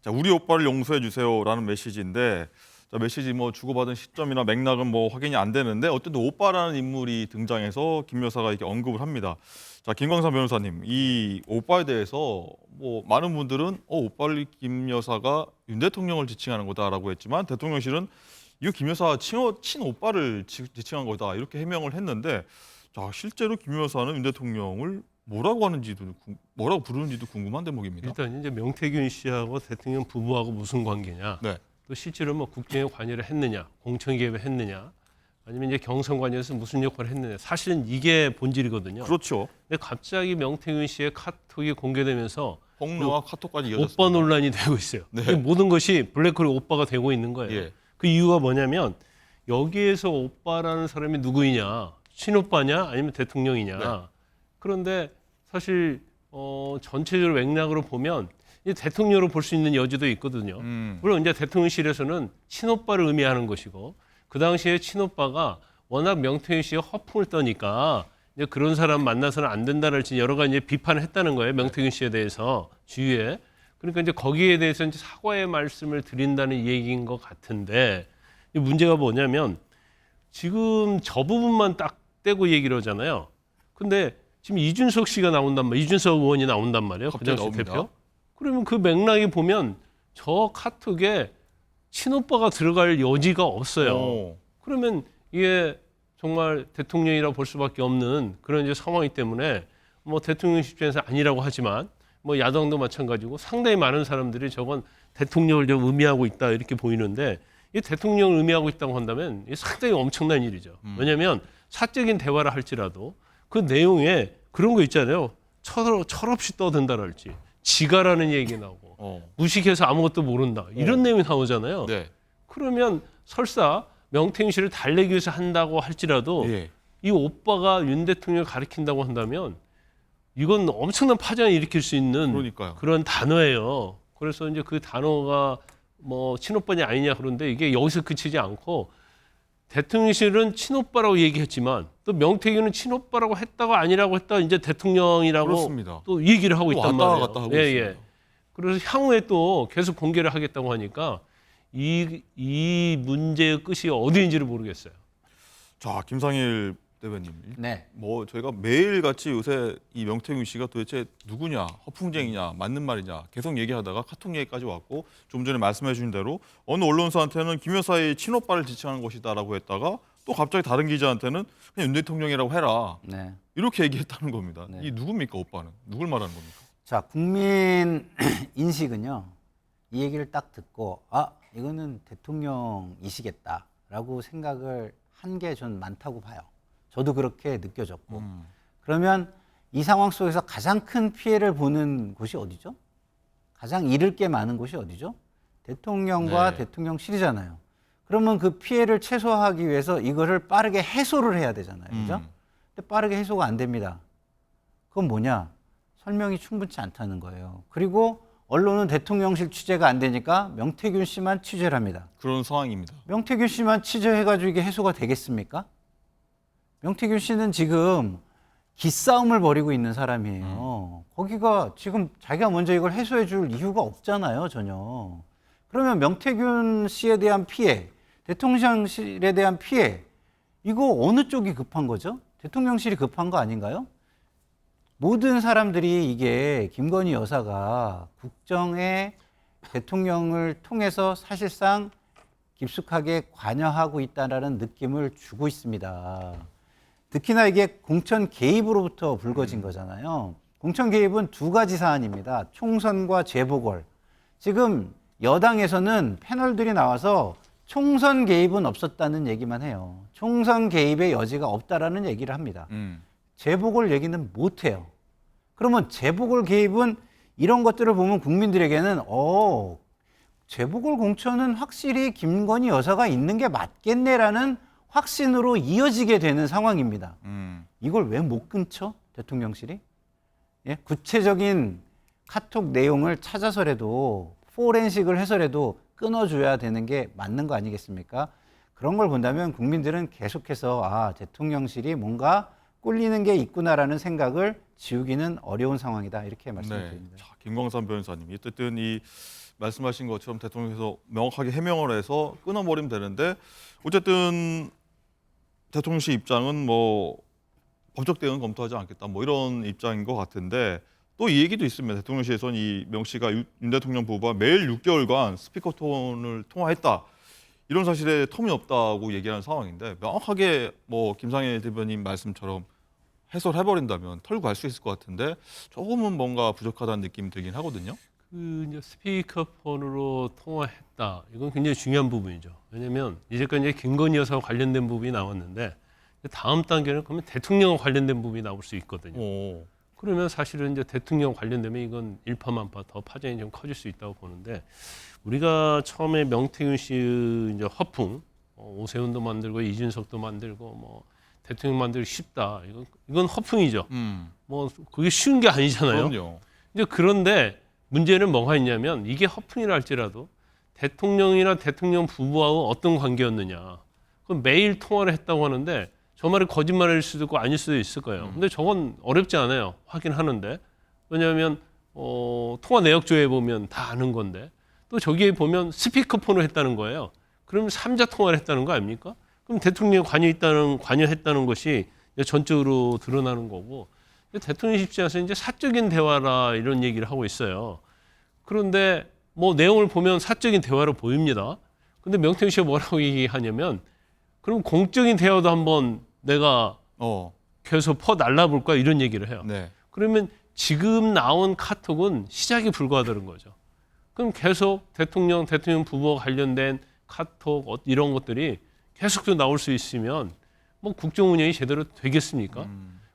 Speaker 1: 자, 우리 오빠를 용서해 주세요라는 메시지인데, 자, 메시지 뭐 주고받은 시점이나 맥락은 뭐 확인이 안 되는데 어쨌든 오빠라는 인물이 등장해서 김 여사가 이렇게 언급을 합니다. 자, 김광삼 변호사님, 이 오빠에 대해서 뭐 많은 분들은 오빠를 김 여사가 윤 대통령을 지칭하는 거다라고 했지만, 대통령실은 이거 김 여사 친오빠를 지칭한 거다 이렇게 해명을 했는데, 자, 실제로 김 여사는 윤 대통령을 뭐라고 부르는지도 궁금한 대목입니다.
Speaker 18: 일단 이제 명태균 씨하고 대통령 부부하고 무슨 관계냐,
Speaker 1: 네.
Speaker 18: 또 실제로 뭐 국정에 관여를 했느냐, 공천 개입을 했느냐, 아니면 이제 경선 관여에서 무슨 역할을 했느냐, 사실은 이게 본질이거든요.
Speaker 1: 그렇죠.
Speaker 18: 근데 갑자기 명태균 씨의 카톡이 공개되면서
Speaker 1: 폭로와 카톡까지 이어졌습니다.
Speaker 18: 오빠 논란이 되고 있어요.
Speaker 1: 네.
Speaker 18: 이 모든 것이 블랙홀이 오빠가 되고 있는 거예요.
Speaker 1: 예.
Speaker 18: 그 이유가 뭐냐면 여기에서 오빠라는 사람이 누구이냐, 친오빠냐, 아니면 대통령이냐.
Speaker 1: 네.
Speaker 18: 그런데 사실 전체적으로 맥락으로 보면 이제 대통령으로 볼 수 있는 여지도 있거든요. 물론 이제 대통령실에서는 친오빠를 의미하는 것이고, 그 당시에 친오빠가 워낙 명태균 씨가 허풍을 떠니까 이제 그런 사람 만나서는 안 된다랄지 여러 가지 이제 비판을 했다는 거예요. 명태균 씨에 대해서 주위에. 그러니까 이제 거기에 대해서 이제 사과의 말씀을 드린다는 얘기인 것 같은데, 이 문제가 뭐냐면 지금 저 부분만 딱 떼고 얘기를 하잖아요. 근데 지금 이준석 씨가 나온단 말이에요. 이준석 의원이 나온단 말이에요. 그 당시 대표. 그러면 그 맥락에 보면 저 카톡에 친오빠가 들어갈 여지가 없어요. 그러면 이게 정말 대통령이라고 볼 수밖에 없는 그런 이제 상황이기 때문에, 뭐 대통령 입장에서 아니라고 하지만 뭐 야당도 마찬가지고 상당히 많은 사람들이 저건 대통령을 좀 의미하고 있다 이렇게 보이는데, 이 대통령을 의미하고 있다고 한다면 이게 상당히 엄청난 일이죠. 왜냐하면 사적인 대화를 할지라도 그 내용에 그런 거 있잖아요. 철없이 떠든다랄지, 지가라는 얘기 나오고, 무식해서 아무것도 모른다 이런 내용이 나오잖아요.
Speaker 1: 네.
Speaker 18: 그러면 설사 명태균 씨를 달래기 위해서 한다고 할지라도 이 오빠가 윤 대통령을 가리킨다고 한다면 이건 엄청난 파장을 일으킬 수 있는 그런 단어예요. 그래서 이제 그 단어가 뭐 친오빠냐 아니냐, 그런데 이게 여기서 그치지 않고 대통령실은 친오빠라고 얘기했지만 또 명태균은 친오빠라고 했다가 아니라고 했다가 이제 대통령이라고
Speaker 1: 그렇습니다.
Speaker 18: 또 얘기를 하고 있단
Speaker 1: 왔다
Speaker 18: 말이에요.
Speaker 1: 갔다 하고 있습니다.
Speaker 18: 그래서 향후에 또 계속 공개를 하겠다고 하니까 이 문제의 끝이 어디인지를 모르겠어요.
Speaker 1: 자, 김상일 대변인.
Speaker 2: 네.
Speaker 1: 뭐 저희가 매일같이 요새 이 명태균 씨가 도대체 누구냐, 허풍쟁이냐, 맞는 말이냐 계속 얘기하다가 카톡 얘기까지 왔고, 좀 전에 말씀해 주신 대로 어느 언론사한테는 김 여사의 친오빠를 지칭하는 것이다라고 했다가 또 갑자기 다른 기자한테는 그냥 윤 대통령이라고 해라.
Speaker 2: 네.
Speaker 1: 이렇게 얘기했다는 겁니다. 이 누굽니까, 오빠는? 누굴 말하는 겁니까?
Speaker 19: 자, 국민 인식은요, 이 얘기를 딱 듣고 이거는 대통령이시겠다라고 생각을 한 게 전 많다고 봐요. 저도 그렇게 느껴졌고. 그러면 이 상황 속에서 가장 큰 피해를 보는 곳이 어디죠? 가장 잃을 게 많은 곳이 어디죠? 대통령과 대통령실이잖아요. 그러면 그 피해를 최소화하기 위해서 이거를 빠르게 해소를 해야 되잖아요. 그죠? 근데 빠르게 해소가 안 됩니다. 그건 뭐냐? 설명이 충분치 않다는 거예요. 그리고 언론은 대통령실 취재가 안 되니까 명태균 씨만 취재를 합니다.
Speaker 1: 그런 상황입니다.
Speaker 19: 명태균 씨만 취재해가지고 이게 해소가 되겠습니까? 명태균 씨는 지금 기싸움을 벌이고 있는 사람이에요. 거기가 지금 자기가 먼저 이걸 해소해 줄 이유가 없잖아요, 전혀. 그러면 명태균 씨에 대한 피해, 대통령실에 대한 피해, 이거 어느 쪽이 급한 거죠? 대통령실이 급한 거 아닌가요? 모든 사람들이 이게 김건희 여사가 국정에 대통령을 통해서 사실상 깊숙하게 관여하고 있다는 느낌을 주고 있습니다. 특히나 이게 공천 개입으로부터 불거진 거잖아요. 공천 개입은 두 가지 사안입니다. 총선과 재보궐. 지금 여당에서는 패널들이 나와서 총선 개입은 없었다는 얘기만 해요. 총선 개입의 여지가 없다라는 얘기를 합니다. 재보궐 얘기는 못 해요. 그러면 재보궐 개입은 이런 것들을 보면 국민들에게는 재보궐 공천은 확실히 김건희 여사가 있는 게 맞겠네라는 확신으로 이어지게 되는 상황입니다. 이걸 왜 못 끊죠? 대통령실이? 예? 구체적인 카톡 내용을 찾아서라도 포렌식을 해서라도 끊어줘야 되는 게 맞는 거 아니겠습니까? 그런 걸 본다면 국민들은 계속해서 대통령실이 뭔가 꼴리는 게 있구나라는 생각을 지우기는 어려운 상황이다 이렇게 말씀드립니다.
Speaker 1: 자, 김광삼 변호사님, 어쨌든 이 말씀하신 것처럼 대통령께서 명확하게 해명을 해서 끊어버리면 되는데 어쨌든 대통령실 입장은 뭐 법적 대응 검토하지 않겠다 뭐 이런 입장인 것 같은데 또 이 얘기도 있습니다. 대통령실에서는 이 명 씨가 윤 대통령 부부와 매일 6개월간 스피커톤을 통화했다. 이런 사실에 터무니없다고 얘기하는 상황인데 명확하게 뭐 김상일 대변인 말씀처럼 해설해버린다면 털고 갈 수 있을 것 같은데 조금은 뭔가 부족하다는 느낌이 들긴 하거든요.
Speaker 18: 그 이제 스피커폰으로 통화했다. 이건 굉장히 중요한 부분이죠. 왜냐하면 이제까지 김건희 여사와 관련된 부분이 나왔는데 다음 단계는 그러면 대통령과 관련된 부분이 나올 수 있거든요. 그러면 사실은 이제 대통령 관련되면 이건 일파만파 더 파장이 좀 커질 수 있다고 보는데 우리가 처음에 명태균 씨 이제 허풍, 오세훈도 만들고 이준석도 만들고 뭐 대통령 만들기 쉽다. 이건 허풍이죠. 뭐 그게 쉬운 게 아니잖아요.
Speaker 1: 그럼요.
Speaker 18: 이제 그런데 문제는 뭐가 있냐면 이게 허풍이라 할지라도 대통령이나 대통령 부부하고 어떤 관계였느냐. 그럼 매일 통화를 했다고 하는데 저 말이 거짓말일 수도 있고 아닐 수도 있을 거예요. 근데 저건 어렵지 않아요. 확인하는데. 왜냐하면 통화 내역조에 보면 다 아는 건데 또 저기에 보면 스피커폰을 했다는 거예요. 그러면 3자 통화를 했다는 거 아닙니까? 그럼 대통령이 관여했다는 것이 전적으로 드러나는 거고 대통령 입장에서 이제 사적인 대화라 이런 얘기를 하고 있어요. 그런데 뭐 내용을 보면 사적인 대화로 보입니다. 근데 명태균 씨가 뭐라고 얘기하냐면 그럼 공적인 대화도 한번 내가 계속 퍼 날라볼까 이런 얘기를 해요.
Speaker 1: 네.
Speaker 18: 그러면 지금 나온 카톡은 시작이 불과하다는 거죠. 그럼 계속 대통령 부부와 관련된 카톡 이런 것들이 계속 또 나올 수 있으면 뭐 국정 운영이 제대로 되겠습니까?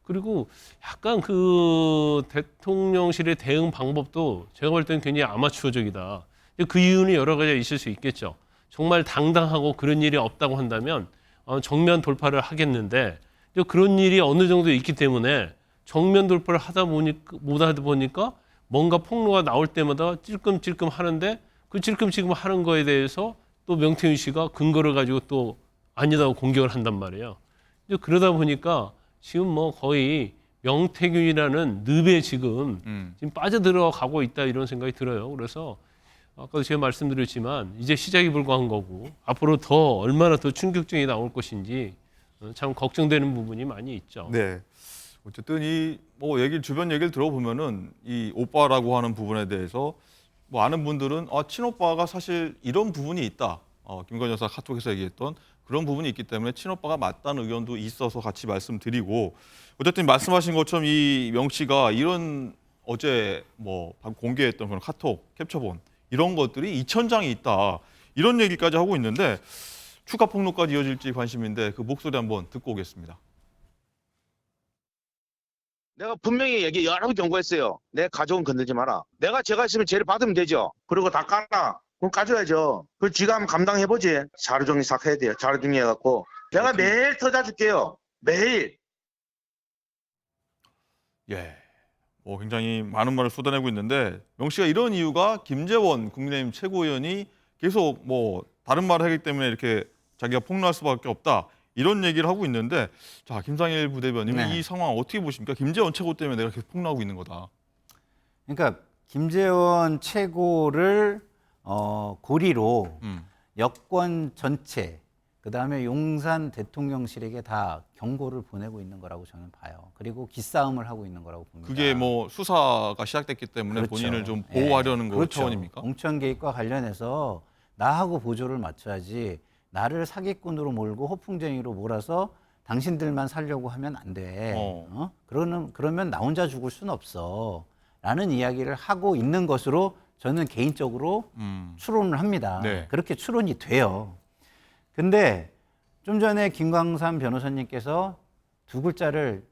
Speaker 18: 그리고 약간 그 대통령실의 대응 방법도 제가 볼 때는 굉장히 아마추어적이다. 그 이유는 여러 가지가 있을 수 있겠죠. 정말 당당하고 그런 일이 없다고 한다면 정면 돌파를 하겠는데 그런 일이 어느 정도 있기 때문에 정면 돌파를 못하다 보니까 뭔가 폭로가 나올 때마다 찔끔찔끔 하는데 그 찔끔찔끔 하는 거에 대해서 또 명태균 씨가 근거를 가지고 또 아니다고 공격을 한단 말이에요. 그러다 보니까 지금 뭐 거의 명태균이라는 늪에 지금 빠져들어가고 있다 이런 생각이 들어요. 그래서 아까도 제가 말씀드렸지만 이제 시작이 불과한 거고 앞으로 더 얼마나 더 충격적이 나올 것인지 참 걱정되는 부분이 많이 있죠.
Speaker 1: 네. 어쨌든 이 뭐 주변 얘기를 들어보면은 이 오빠라고 하는 부분에 대해서 뭐 아는 분들은 친오빠가 사실 이런 부분이 있다. 김건희 여사 카톡에서 얘기했던 그런 부분이 있기 때문에 친오빠가 맞다는 의견도 있어서 같이 말씀드리고 어쨌든 말씀하신 것처럼 이 명 씨가 이런 어제 뭐 공개했던 그런 카톡 캡처본 이런 것들이 2,000장이 있다. 이런 얘기까지 하고 있는데 추가 폭로까지 이어질지 관심인데 그 목소리 한번 듣고 오겠습니다.
Speaker 20: 내가 분명히 여러 번 경고했어요. 내 가족은 건들지 마라. 내가 죄가 있으면 죄를 받으면 되죠. 그리고 다 까나. 그럼 가져야죠. 그 지가 한번 감당해보지. 자료정리 싹 해야 돼요. 자료정리해갖고. 내가 매일 터져줄게요. 매일.
Speaker 1: 예. 굉장히 많은 말을 쏟아내고 있는데 명 씨가 이런 이유가 김재원 국민의힘 최고위원이 계속 뭐 다른 말을 하기 때문에 이렇게 자기가 폭로할 수밖에 없다. 이런 얘기를 하고 있는데 자 김상일 부대변인 이 상황 어떻게 보십니까? 김재원 최고 때문에 내가 계속 폭로하고 있는 거다.
Speaker 19: 그러니까 김재원 최고를 고리로 여권 전체 그다음에 용산 대통령실에게 다 경고를 보내고 있는 거라고 저는 봐요. 그리고 기싸움을 하고 있는 거라고 봅니다.
Speaker 1: 그게 뭐 수사가 시작됐기 때문에
Speaker 19: 그렇죠.
Speaker 1: 본인을 좀 보호하려는 거
Speaker 19: 그렇죠.
Speaker 1: 차원입니까?
Speaker 19: 공천 개입과 관련해서 나하고 보조를 맞춰야지 나를 사기꾼으로 몰고 허풍쟁이로 몰아서 당신들만 살려고 하면 안 돼. 그러면 나 혼자 죽을 수는 없어. 라는 이야기를 하고 있는 것으로 저는 개인적으로 추론을 합니다.
Speaker 1: 네.
Speaker 19: 그렇게 추론이 돼요. 근데 좀 전에 김광삼 변호사님께서 두 글자를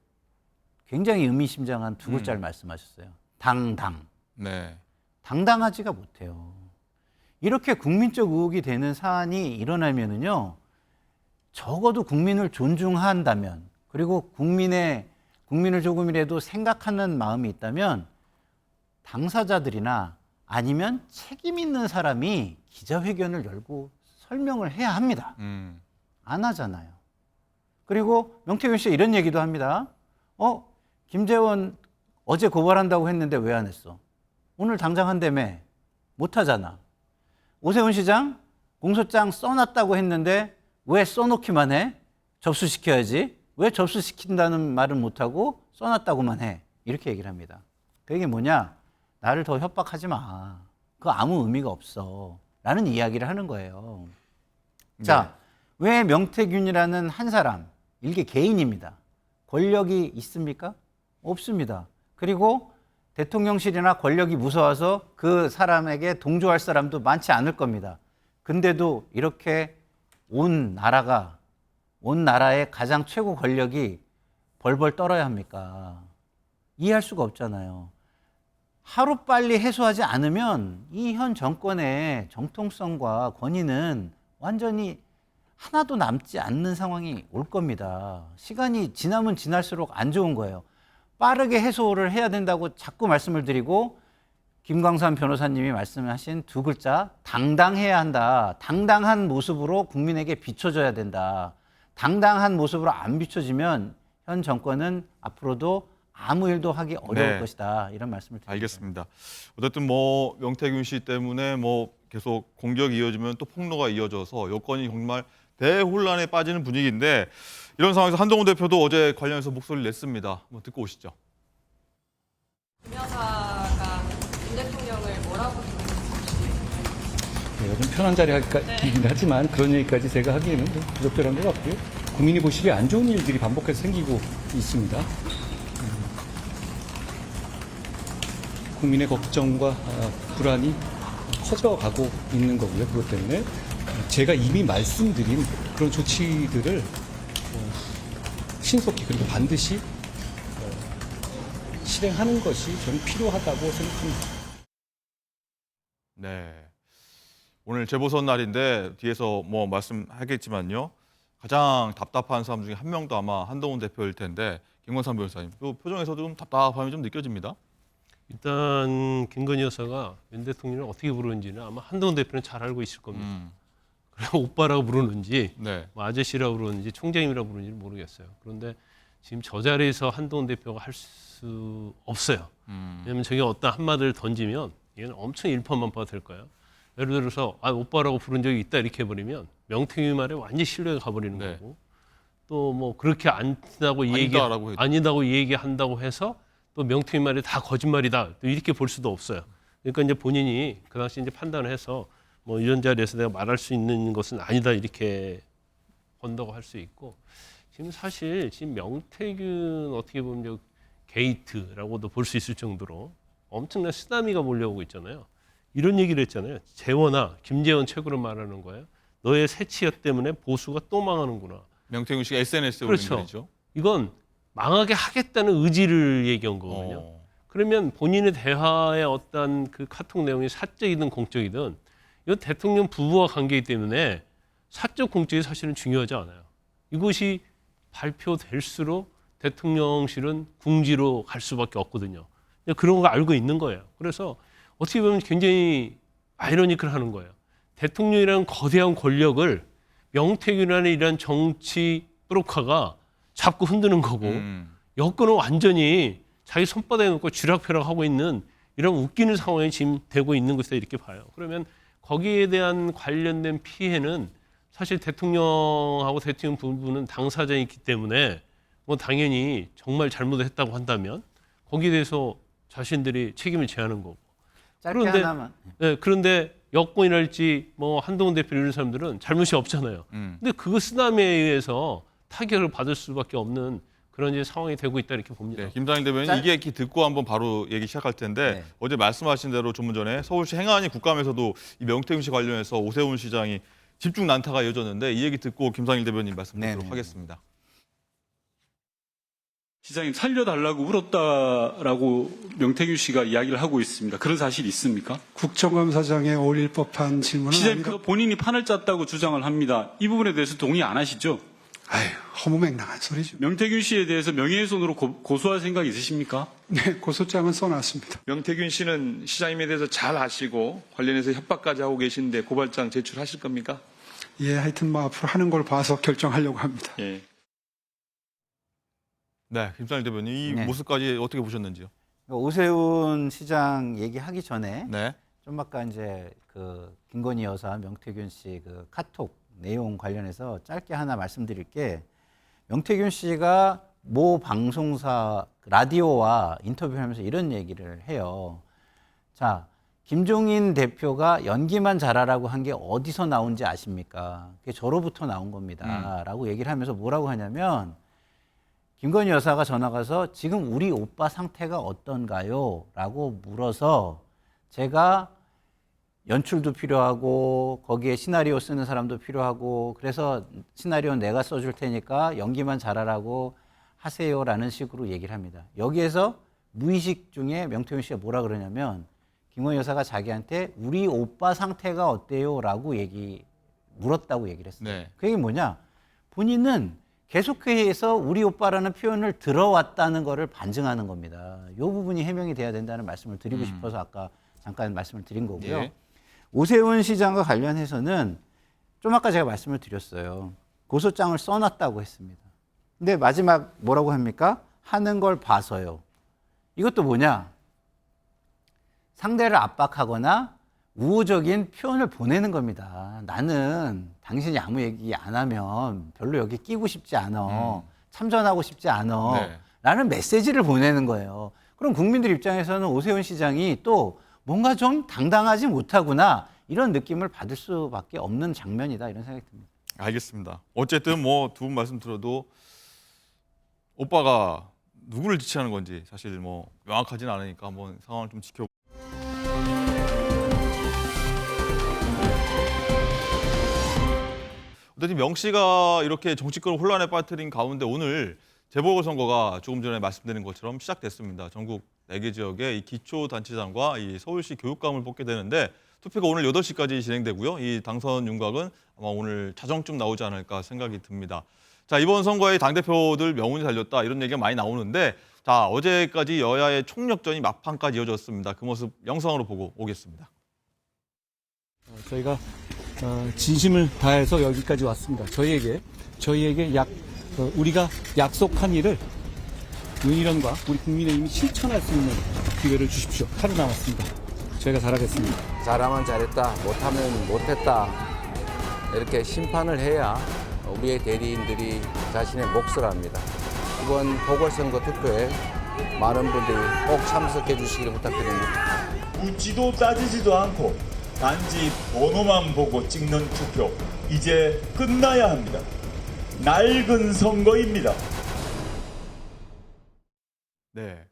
Speaker 19: 굉장히 의미심장한 두 글자를 말씀하셨어요. 당당.
Speaker 1: 네.
Speaker 19: 당당하지가 못해요. 이렇게 국민적 의혹이 되는 사안이 일어나면은요, 적어도 국민을 존중한다면, 그리고 국민을 조금이라도 생각하는 마음이 있다면, 당사자들이나 아니면 책임 있는 사람이 기자회견을 열고 설명을 해야 합니다. 안 하잖아요. 그리고 명태균 씨 이런 얘기도 합니다. 김재원 어제 고발한다고 했는데 왜 안 했어? 오늘 당장 한다며. 못 하잖아. 오세훈 시장 공소장 써놨다고 했는데 왜 써놓기만 해? 접수시켜야지. 왜 접수시킨다는 말은 못하고 써놨다고만 해. 이렇게 얘기를 합니다. 그게 뭐냐? 나를 더 협박하지 마. 그거 아무 의미가 없어. 라는 이야기를 하는 거예요. 자, 왜 명태균이라는 한 사람, 일개 개인입니다. 권력이 있습니까? 없습니다. 그리고 대통령실이나 권력이 무서워서 그 사람에게 동조할 사람도 많지 않을 겁니다. 근데도 이렇게 온 나라의 가장 최고 권력이 벌벌 떨어야 합니까? 이해할 수가 없잖아요. 하루빨리 해소하지 않으면 이 현 정권의 정통성과 권위는 완전히 하나도 남지 않는 상황이 올 겁니다. 시간이 지나면 지날수록 안 좋은 거예요. 빠르게 해소를 해야 된다고 자꾸 말씀을 드리고 김광삼 변호사님이 말씀하신 두 글자 당당해야 한다. 당당한 모습으로 국민에게 비춰줘야 된다. 당당한 모습으로 안 비춰지면 현 정권은 앞으로도 아무 일도 하기 어려울 것이다. 이런 말씀을 드립니다.
Speaker 1: 알겠습니다. 어쨌든 뭐 명태균 씨 때문에 뭐 계속 공격이 이어지면 또 폭로가 이어져서 여건이 정말 대혼란에 빠지는 분위기인데 이런 상황에서 한동훈 대표도 어제 관련해서 목소리를 냈습니다. 한번 듣고 오시죠.
Speaker 21: 김 여사가 윤 대통령을 뭐라고
Speaker 22: 제가 좀 편한 자리이긴 하지만 그런 얘기까지 제가 하기에는 좀 부적절한 것 같고요. 국민이 보시기에 안 좋은 일들이 반복해서 생기고 있습니다. 국민의 걱정과 불안이 커져가고 있는 거고요. 그것 때문에 제가 이미 말씀드린 그런 조치들을 신속히 그리고 반드시 실행하는 것이 저는 필요하다고 생각합니다.
Speaker 1: 네. 오늘 재보선 날인데 뒤에서 뭐 말씀하겠지만요. 가장 답답한 사람 중에 한 명도 아마 한동훈 대표일 텐데 김광삼 변호사님, 또 표정에서도 좀 답답함이 좀 느껴집니다.
Speaker 18: 일단 김건희 여사가 윤 대통령을 어떻게 부르는지는 아마 한동훈 대표는 잘 알고 있을 겁니다. 그래 오빠라고 부르는지 뭐 아저씨라고 부르는지 총장님이라고 부르는지 모르겠어요. 그런데 지금 저 자리에서 한동훈 대표가 할 수 없어요. 왜냐하면 저게 어떤 한마디를 던지면 이건 엄청 일파만파가 될 거예요. 예를 들어서 오빠라고 부른 적이 있다 이렇게 해버리면 명태균 말에 완전히 신뢰가 가버리는 거고 또 뭐 그렇게 아니다고 얘기한다고 해서 또 명태균 말이 다 거짓말이다 또 이렇게 볼 수도 없어요. 그러니까 이제 본인이 그 당시 이제 판단을 해서 뭐 이런 자리에서 내가 말할 수 있는 것은 아니다 이렇게 본다고 할 수 있고 지금 사실 지금 명태균 어떻게 보면 게이트라고도 볼 수 있을 정도로 엄청난 쓰나미가 몰려오고 있잖아요. 이런 얘기를 했잖아요. 재원아, 김재원 최고로 말하는 거예요. 너의 새치였 때문에 보수가 또 망하는구나.
Speaker 1: 명태균 씨가 SNS에 올린 글이죠.
Speaker 18: 이건 망하게 하겠다는 의지를 얘기한 거거든요. 그러면 본인의 대화의 어떤 그 카톡 내용이 사적이든 공적이든 이건 대통령 부부와 관계이기 때문에 사적 공적이 사실은 중요하지 않아요. 이것이 발표될수록 대통령실은 궁지로 갈 수밖에 없거든요. 그런 거 알고 있는 거예요. 그래서 어떻게 보면 굉장히 아이러니컬하는 거예요. 대통령이라는 거대한 권력을 명태균이라는 이런 정치 브로커가 잡고 흔드는 거고 여권은 완전히 자기 손바닥에 놓고 쥐락펴락하고 있는 이런 웃기는 상황이 지금 되고 있는 것이다 이렇게 봐요. 그러면 거기에 대한 관련된 피해는 사실 대통령하고 대통령 부부는 당사자이 있기 때문에 뭐 당연히 정말 잘못했다고 한다면 거기에 대해서 자신들이 책임을 져야 하는 거고. 그런데 여권이랄지 뭐 한동훈 대표 이런 사람들은 잘못이 없잖아요. 근데 그 쓰나미에 의해서 타격을 받을 수밖에 없는 그런 이제 상황이 되고 있다 이렇게 봅니다.
Speaker 1: 김상일 대변인 이게 듣고 한번 바로 얘기 시작할 텐데 어제 말씀하신 대로 조금 전에 서울시 행안위 국감에서도 이 명태균 씨 관련해서 오세훈 시장이 집중 난타가 이어졌는데 이 얘기 듣고 김상일 대변인 말씀 드리도록 하겠습니다.
Speaker 23: 시장님 살려달라고 울었다라고 명태균 씨가 이야기를 하고 있습니다. 그런 사실 있습니까?
Speaker 24: 국정감사장에 어울릴 법한 질문은
Speaker 23: 시장님 그거 본인이 판을 짰다고 주장을 합니다. 이 부분에 대해서 동의 안 하시죠?
Speaker 24: 아유, 허무맹랑한 소리죠.
Speaker 23: 명태균 씨에 대해서 명예훼손으로 고소할 생각 있으십니까?
Speaker 24: 네, 고소장은 써놨습니다.
Speaker 25: 명태균 씨는 시장님에 대해서 잘 아시고 관련해서 협박까지 하고 계신데 고발장 제출하실 겁니까?
Speaker 24: 예, 하여튼 뭐 앞으로 하는 걸 봐서 결정하려고 합니다.
Speaker 25: 예.
Speaker 1: 네, 김상일 대변인 이
Speaker 19: 네.
Speaker 1: 모습까지 어떻게 보셨는지요?
Speaker 19: 오세훈 시장 얘기하기 전에
Speaker 1: 네.
Speaker 19: 좀 아까 이제 그 김건희 여사, 명태균 씨 그 카톡 내용 관련해서 짧게 하나 말씀드릴 게 명태균 씨가 모 방송사 라디오와 인터뷰하면서 이런 얘기를 해요. 자, 김종인 대표가 연기만 잘하라고 한 게 어디서 나온지 아십니까? 그게 저로부터 나온 겁니다. 라고 얘기를 하면서 뭐라고 하냐면 김건희 여사가 전화 가서 지금 우리 오빠 상태가 어떤가요? 라고 물어서 제가 연출도 필요하고 거기에 시나리오 쓰는 사람도 필요하고 그래서 시나리오는 내가 써줄 테니까 연기만 잘하라고 하세요라는 식으로 얘기를 합니다. 여기에서 무의식 중에 명태균 씨가 뭐라 그러냐면 김건희 여사가 자기한테 우리 오빠 상태가 어때요? 라고 물었다고 얘기를 했어요.
Speaker 1: 네.
Speaker 19: 그 얘기 뭐냐? 본인은 계속해서 우리 오빠라는 표현을 들어왔다는 거를 반증하는 겁니다. 이 부분이 해명이 돼야 된다는 말씀을 드리고 싶어서 아까 잠깐 말씀을 드린 거고요.
Speaker 1: 예.
Speaker 19: 오세훈 시장과 관련해서는 좀 아까 제가 말씀을 드렸어요. 고소장을 써놨다고 했습니다. 근데 마지막 뭐라고 합니까? 하는 걸 봐서요. 이것도 뭐냐? 상대를 압박하거나 우호적인 표현을 보내는 겁니다. 나는 당신이 아무 얘기 안 하면 별로 여기 끼고 싶지 않아. 참전하고 싶지 않아.
Speaker 1: 네.
Speaker 19: 라는 메시지를 보내는 거예요. 그럼 국민들 입장에서는 오세훈 시장이 또 뭔가 좀 당당하지 못하구나 이런 느낌을 받을 수밖에 없는 장면이다 이런 생각이 듭니다.
Speaker 1: 알겠습니다. 어쨌든 뭐 두 분 말씀 들어도 오빠가 누구를 지칭하는 건지 사실 뭐 명확하지는 않으니까 한번 상황을 좀 지켜. 어쨌든 명 씨가 이렇게 정치권 혼란에 빠뜨린 가운데 오늘 재보궐선거가 조금 전에 말씀드린 것처럼 시작됐습니다. 전국 4개 지역의 이 기초단체장과 이 서울시 교육감을 뽑게 되는데 투표가 오늘 8시까지 진행되고요. 이 당선 윤곽은 아마 오늘 자정쯤 나오지 않을까 생각이 듭니다. 자, 이번 선거에 당대표들 명운이 달렸다 이런 얘기가 많이 나오는데 자, 어제까지 여야의 총력전이 막판까지 이어졌습니다. 그 모습 영상으로 보고 오겠습니다.
Speaker 22: 저희가 진심을 다해서 여기까지 왔습니다. 저희에게 우리가 약속한 일을 윤희련과 우리 국민의힘이 실천할 수 있는 기회를 주십시오. 하루 남았습니다. 저희가 잘하겠습니다.
Speaker 4: 잘하면 잘했다, 못하면 못했다 이렇게 심판을 해야 우리의 대리인들이 자신의 몫을 합니다. 이번 보궐선거 투표에 많은 분들이 꼭 참석해 주시기를 부탁드립니다.
Speaker 5: 묻지도 따지지도 않고 단지 번호만 보고 찍는 투표 이제 끝나야 합니다. 낡은 선거입니다.
Speaker 1: 네.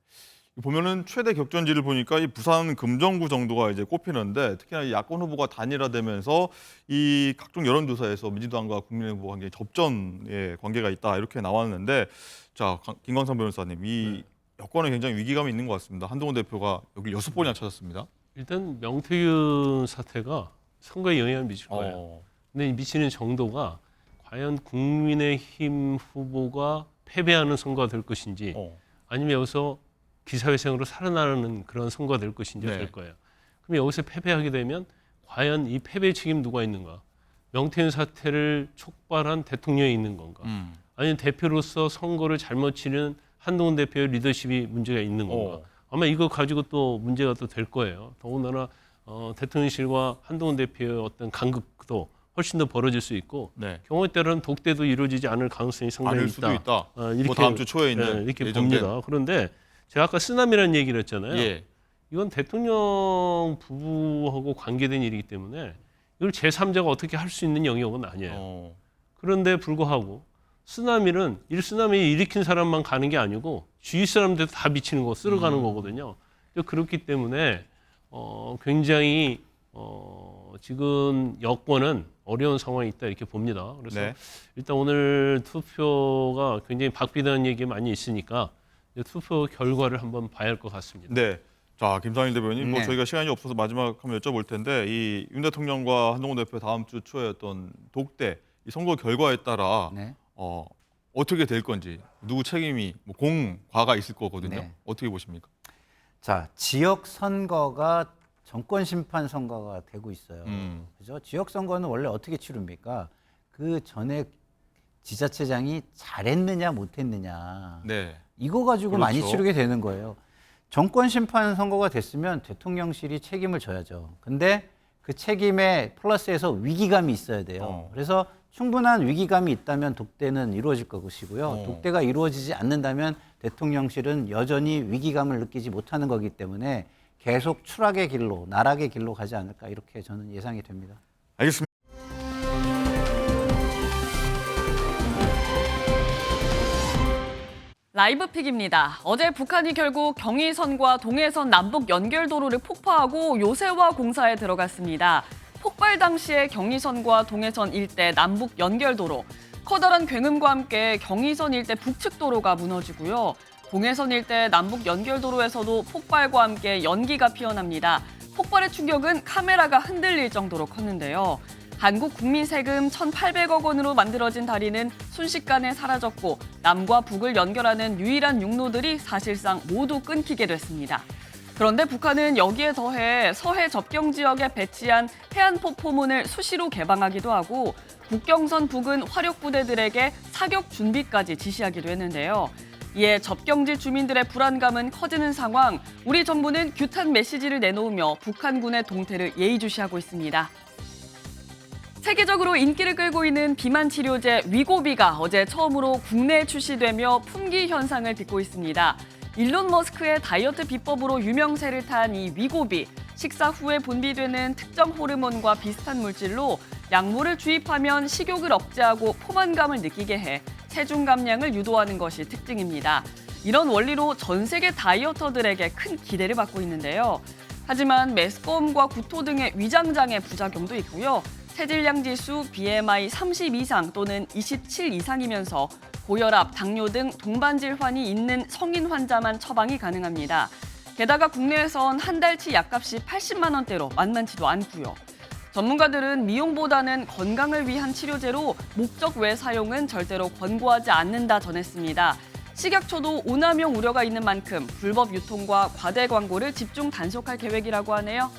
Speaker 1: 보면은 최대 격전지를 보니까 이 부산 금정구 정도가 이제 꼽히는데 특히나 이 야권 후보가 단일화되면서 이 각종 여론조사에서 민주당과 국민의힘 후보가 굉장히 접전의 관계가 있다 이렇게 나왔는데 자 김광삼 변호사님 이 여권에 굉장히 위기감이 있는 것 같습니다. 한동훈 대표가 여기 6번이나 찾았습니다.
Speaker 18: 일단 명태균 사태가 선거에 영향을 미칠 거예요. 근데 미치는 정도가 과연 국민의힘 후보가 패배하는 선거가 될 것인지 아니면 여기서 기사회생으로 살아나는 그런 선거가 될 것인지 될 거예요. 그럼 여기서 패배하게 되면 과연 이 패배 책임 누가 있는가? 명태균 사태를 촉발한 대통령이 있는 건가? 아니면 대표로서 선거를 잘못 치는 한동훈 대표의 리더십이 문제가 있는 건가? 아마 이거 가지고 또 문제가 또 될 거예요. 더군다나 대통령실과 한동훈 대표의 어떤 간극도 훨씬 더 벌어질 수 있고 경우에 따르면 독대도 이루어지지 않을 가능성이 상당히
Speaker 1: 않을
Speaker 18: 있다.
Speaker 1: 수도 있다.
Speaker 18: 이렇게,
Speaker 1: 뭐 다음 주 초에 있는
Speaker 18: 이렇게
Speaker 1: 예정된.
Speaker 18: 봅니다. 그런데 제가 아까 쓰나미라는 얘기를 했잖아요.
Speaker 1: 예.
Speaker 18: 이건 대통령 부부하고 관계된 일이기 때문에 이걸 제3자가 어떻게 할 수 있는 영역은 아니에요. 그런데 불구하고 쓰나미는 쓰나미 일으킨 사람만 가는 게 아니고 주위 사람들도 다 미치는 거 쓸어가는 거거든요. 그렇기 때문에 굉장히 지금 여권은 어려운 상황이 있다 이렇게 봅니다. 그래서 일단 오늘 투표가 굉장히 박빙하는 얘기 많이 있으니까 투표 결과를 한번 봐야 할 것 같습니다.
Speaker 1: 네. 자, 김상일 대변인, 뭐
Speaker 18: 네.
Speaker 1: 저희가 시간이 없어서 마지막 한번 여쭤볼 텐데 이 윤 대통령과 한동훈 대표 다음 주 초에 어떤 독대, 이 선거 결과에 따라 어떻게 될 건지 누구 책임이 뭐 공과가 있을 거거든요.
Speaker 19: 네.
Speaker 1: 어떻게 보십니까?
Speaker 19: 자, 지역 선거가 정권 심판 선거가 되고 있어요. 그죠? 지역 선거는 원래 어떻게 치릅니까? 그 전에 지자체장이 잘했느냐 못했느냐. 이거 가지고 많이
Speaker 1: 그렇죠.
Speaker 19: 치르게 되는 거예요. 정권 심판 선거가 됐으면 대통령실이 책임을 져야죠. 근데 그 책임에 플러스해서 위기감이 있어야 돼요. 그래서 충분한 위기감이 있다면 독대는 이루어질 것이고요. 독대가 이루어지지 않는다면 대통령실은 여전히 위기감을 느끼지 못하는 거기 때문에 계속 추락의 길로, 나락의 길로 가지 않을까 이렇게 저는 예상이 됩니다.
Speaker 1: 알겠습니다.
Speaker 6: 라이브 픽입니다. 어제 북한이 결국 경의선과 동해선 남북 연결도로를 폭파하고 요새화 공사에 들어갔습니다. 폭발 당시에 경의선과 동해선 일대 남북 연결도로, 커다란 굉음과 함께 경의선 일대 북측 도로가 무너지고요. 동해선 일대 남북 연결도로에서도 폭발과 함께 연기가 피어납니다. 폭발의 충격은 카메라가 흔들릴 정도로 컸는데요. 한국 국민 세금 1,800억 원으로 만들어진 다리는 순식간에 사라졌고 남과 북을 연결하는 유일한 육로들이 사실상 모두 끊기게 됐습니다. 그런데 북한은 여기에 더해 서해 접경 지역에 배치한 해안포 포문을 수시로 개방하기도 하고 국경선 부근 화력부대들에게 사격 준비까지 지시하기도 했는데요. 이에 접경지 주민들의 불안감은 커지는 상황, 우리 정부는 규탄 메시지를 내놓으며 북한군의 동태를 예의주시하고 있습니다. 세계적으로 인기를 끌고 있는 비만 치료제 위고비가 어제 처음으로 국내에 출시되며 품귀 현상을 빚고 있습니다. 일론 머스크의 다이어트 비법으로 유명세를 탄 이 위고비, 식사 후에 분비되는 특정 호르몬과 비슷한 물질로 약물을 주입하면 식욕을 억제하고 포만감을 느끼게 해 체중 감량을 유도하는 것이 특징입니다. 이런 원리로 전 세계 다이어터들에게 큰 기대를 받고 있는데요. 하지만 메스꺼움과 구토 등의 위장장애 부작용도 있고요. 체질량 지수 BMI 30 이상 또는 27 이상이면서 고혈압, 당뇨 등 동반 질환이 있는 성인 환자만 처방이 가능합니다. 게다가 국내에선 한 달치 약값이 80만 원대로 만만치도 않고요. 전문가들은 미용보다는 건강을 위한 치료제로 목적 외 사용은 절대로 권고하지 않는다 전했습니다. 식약처도 오남용 우려가 있는 만큼 불법 유통과 과대 광고를 집중 단속할 계획이라고 하네요.